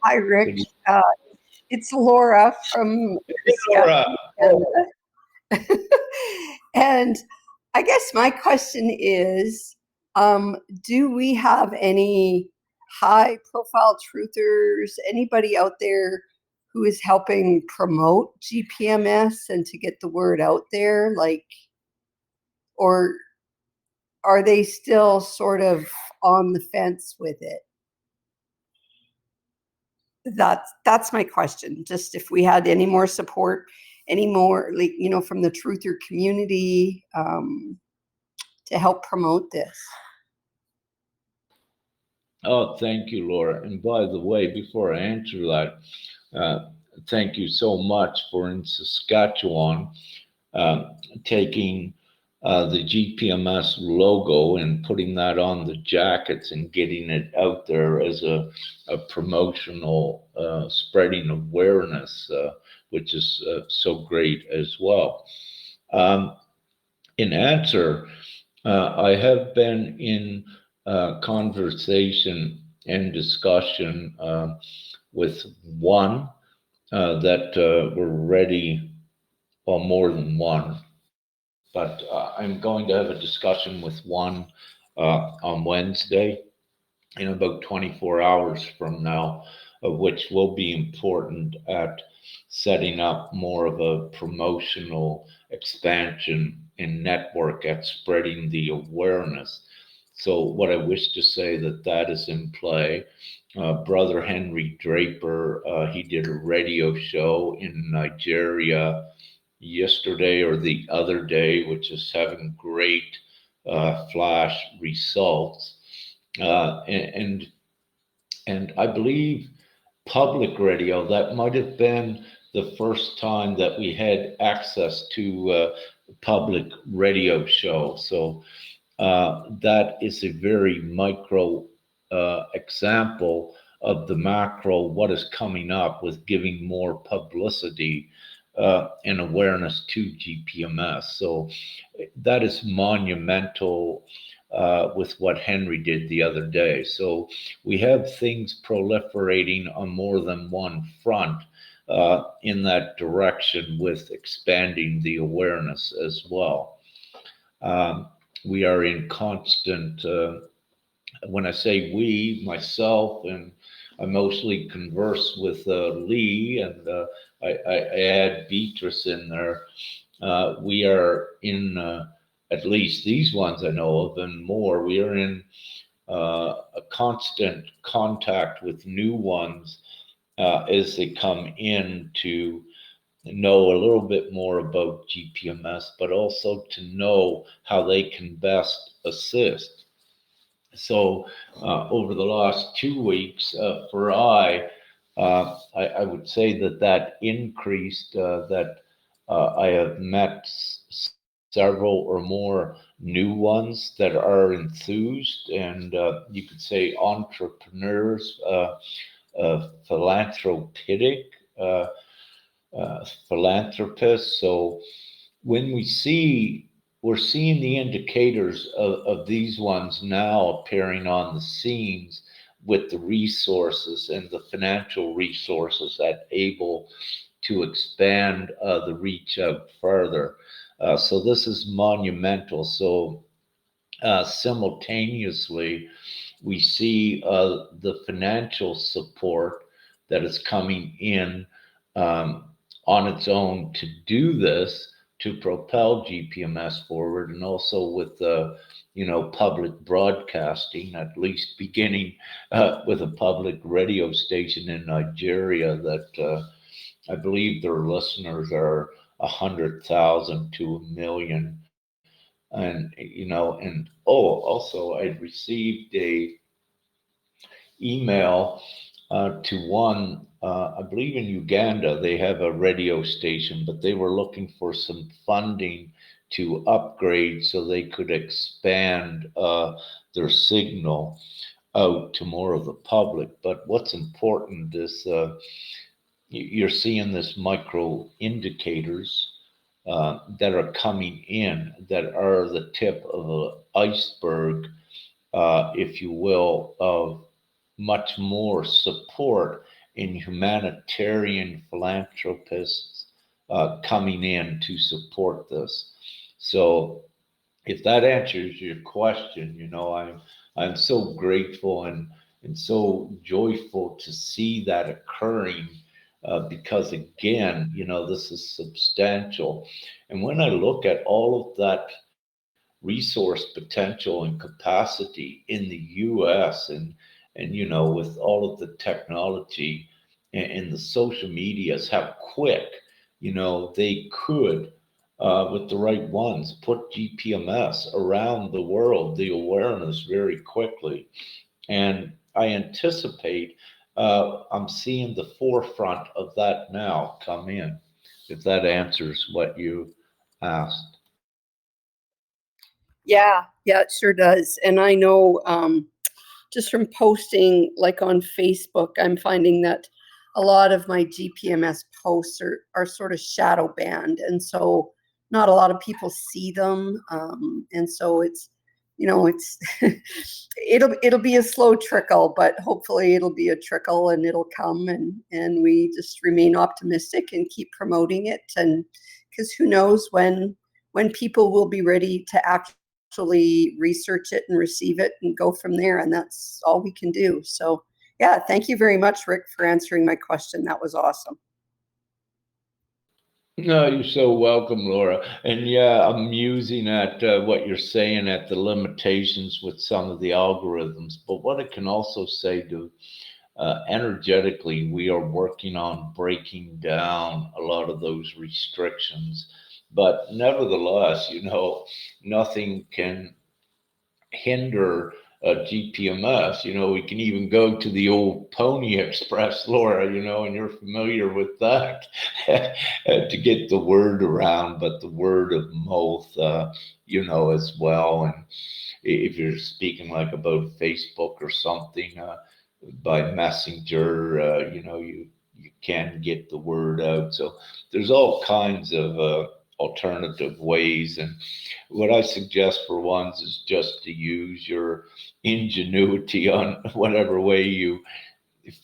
Hi, Rick. It's Laura from Laura. Canada. And I guess my question is, do we have any high profile truthers, anybody out there who is helping promote GPMS and to get the word out there? Or are they still sort of on the fence with it? That's my question. Just if we had any more support, any more, from the truther community to help promote this. Oh, thank you, Laura. And by the way, before I answer that, thank you so much for in Saskatchewan taking the GPMS logo and putting that on the jackets and getting it out there as a promotional spreading awareness, which is so great as well. In answer, I have been in conversation and discussion with one that we're ready, well, more than one, but I'm going to have a discussion with one on Wednesday in about 24 hours from now, which will be important at setting up more of a promotional expansion and network at spreading the awareness. So what I wish to say that is in play. Brother Henry Draper, he did a radio show in Nigeria yesterday or the other day, which is having great flash results. And I believe public radio, that might have been the first time that we had access to public radio show. So that is a very micro example of the macro, what is coming up with giving more publicity and awareness to GPMS. So that is monumental with what Henry did the other day. So we have things proliferating on more than one front in that direction with expanding the awareness as well. We are in constant, when I say we, myself, and I mostly converse with Lee, and I add Beatrice in there. We are in, at least these ones I know of and more, we are in a constant contact with new ones as they come in to know a little bit more about GPMS, but also to know how they can best assist. So over the last 2 weeks, I would say that increased, that I have met several or more new ones that are enthused, and you could say entrepreneurs, philanthropic, philanthropists. So when we're seeing the indicators of these ones now appearing on the scenes with the resources and the financial resources that able to expand the reach out further. So this is monumental. So simultaneously, we see the financial support that is coming in on its own to do this, to propel GPMS forward, and also with the public broadcasting, at least beginning with a public radio station in Nigeria that I believe their listeners are 100,000 to 1 million. And also I received a email to one, I believe in Uganda, they have a radio station, but they were looking for some funding to upgrade so they could expand their signal out to more of the public. But what's important is you're seeing this micro indicators that are coming in that are the tip of an iceberg, if you will, of much more support in humanitarian philanthropists coming in to support this. So if that answers your question, I'm so grateful and so joyful to see that occurring because again, this is substantial. And when I look at all of that resource potential and capacity in the US and with all of the technology and the social medias, how quick they could with the right ones put GPMS around the world, the awareness very quickly. And I anticipate I'm seeing the forefront of that now come in, if that answers what you asked. Yeah, it sure does. And I know just from posting like on Facebook, I'm finding that a lot of my GPMS posts are sort of shadow banned. And so not a lot of people see them. And so it's, it'll be a slow trickle, but hopefully it'll be a trickle and it'll come, and we just remain optimistic and keep promoting it. And because who knows when people will be ready to actually research it and receive it and go from there. And that's all we can do. So yeah, thank you very much, Rick, for answering my question. That was awesome. No, you're so welcome, Laura. And yeah, I'm musing at what you're saying at the limitations with some of the algorithms. But what I can also say to energetically, we are working on breaking down a lot of those restrictions. But nevertheless, nothing can hinder GPMS. We can even go to the old Pony Express, Laura, and you're familiar with that to get the word around, but the word of mouth, as well. And if you're speaking like about Facebook or something by Messenger, you can get the word out. So there's all kinds of alternative ways. And what I suggest for ones is just to use your ingenuity on whatever way you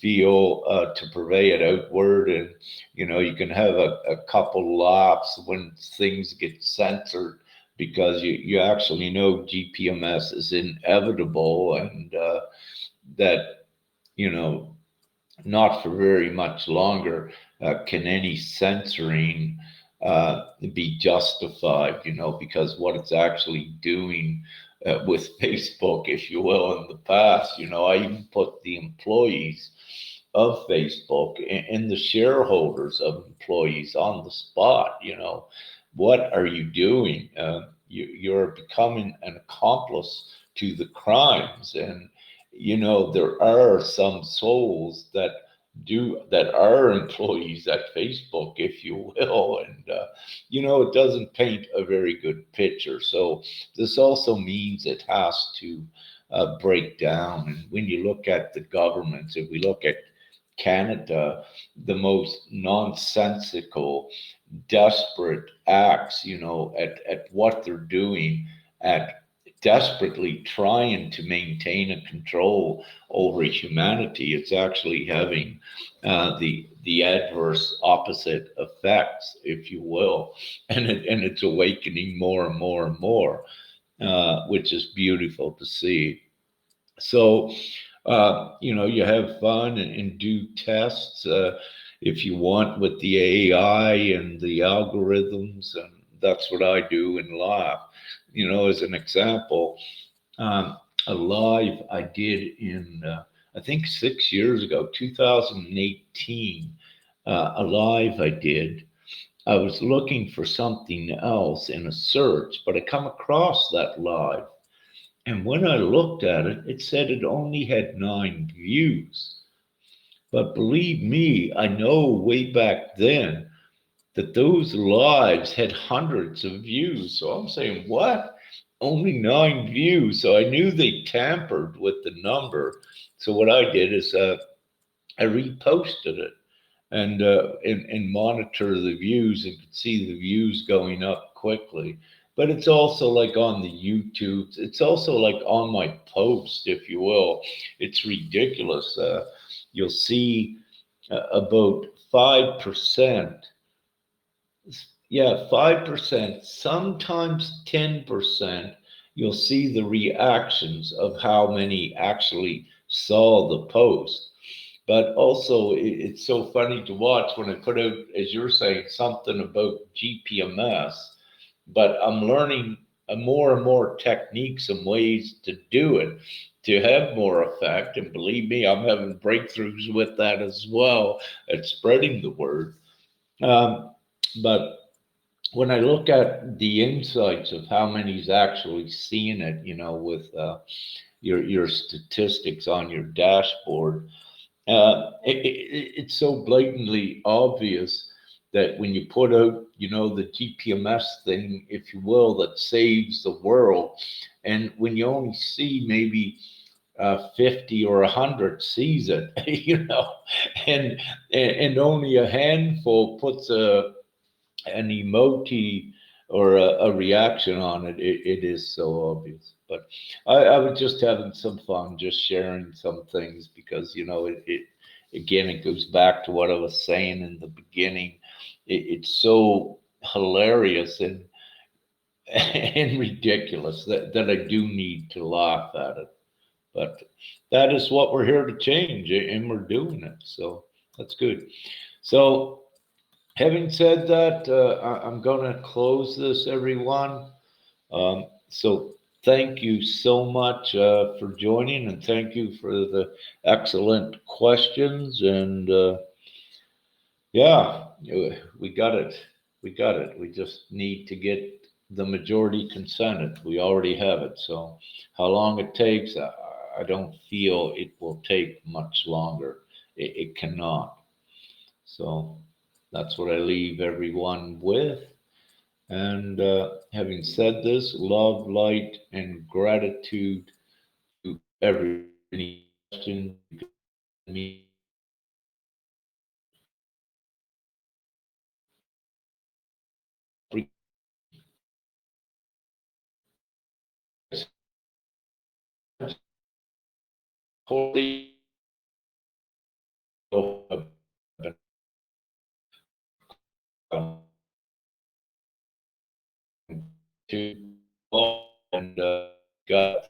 feel to purvey it outward. And you can have a couple laughs when things get censored, because you actually know GPMS is inevitable, and that you know not for very much longer can any censoring be justified, because what it's actually doing with Facebook, if you will, in the past. I even put the employees of Facebook and the shareholders of employees on the spot. What are you doing? You're becoming an accomplice to the crimes. And there are some souls that are employees at Facebook, if you will. And it doesn't paint a very good picture. So this also means it has to break down. And when you look at the governments, if we look at Canada, the most nonsensical, desperate acts, at what they're doing, at desperately trying to maintain a control over humanity, it's actually having the adverse opposite effects, if you will, and it's awakening more and more and more, which is beautiful to see. So, you have fun and do tests if you want with the AI and the algorithms, and that's what I do in life. As an example, um, a live I did in, I think 6 years ago, 2018, a live I did. I was looking for something else in a search, but I come across that live. And when I looked at it, it said it only had 9 views. But believe me, I know way back then that those lives had hundreds of views. So I'm saying, what? Only 9 views. So I knew they tampered with the number. So what I did is I reposted it and monitor the views and could see the views going up quickly. But it's also like on the YouTube. It's also like on my post, if you will. It's ridiculous. You'll see about 5%. Yeah, 5%, sometimes 10%. You'll see the reactions of how many actually saw the post. But also, it's so funny to watch when I put out, as you're saying, something about GPMS, but I'm learning more and more techniques and ways to do it to have more effect. And believe me, I'm having breakthroughs with that as well at spreading the word. Um, but when I look at the insights of how many's actually seeing it, with your statistics on your dashboard, it's so blatantly obvious that when you put out, the GPMS thing, if you will, that saves the world, and when you only see maybe 50 or 100 sees it, and only a handful puts an emoji or a reaction on it, it is so obvious. But I was just having some fun, just sharing some things, because it again, it goes back to what I was saying in the beginning. It's so hilarious and and ridiculous that I do need to laugh at it. But that is what we're here to change, and we're doing it. So that's good. So Having said that, I'm going to close this, everyone. So thank you so much for joining, and thank you for the excellent questions. And yeah, we got it. We got it. We just need to get the majority consented. We already have it. So how long it takes, I don't feel it will take much longer. It cannot. So that's what I leave everyone with. And having said this, love, light, and gratitude to every question me. Totally to all and got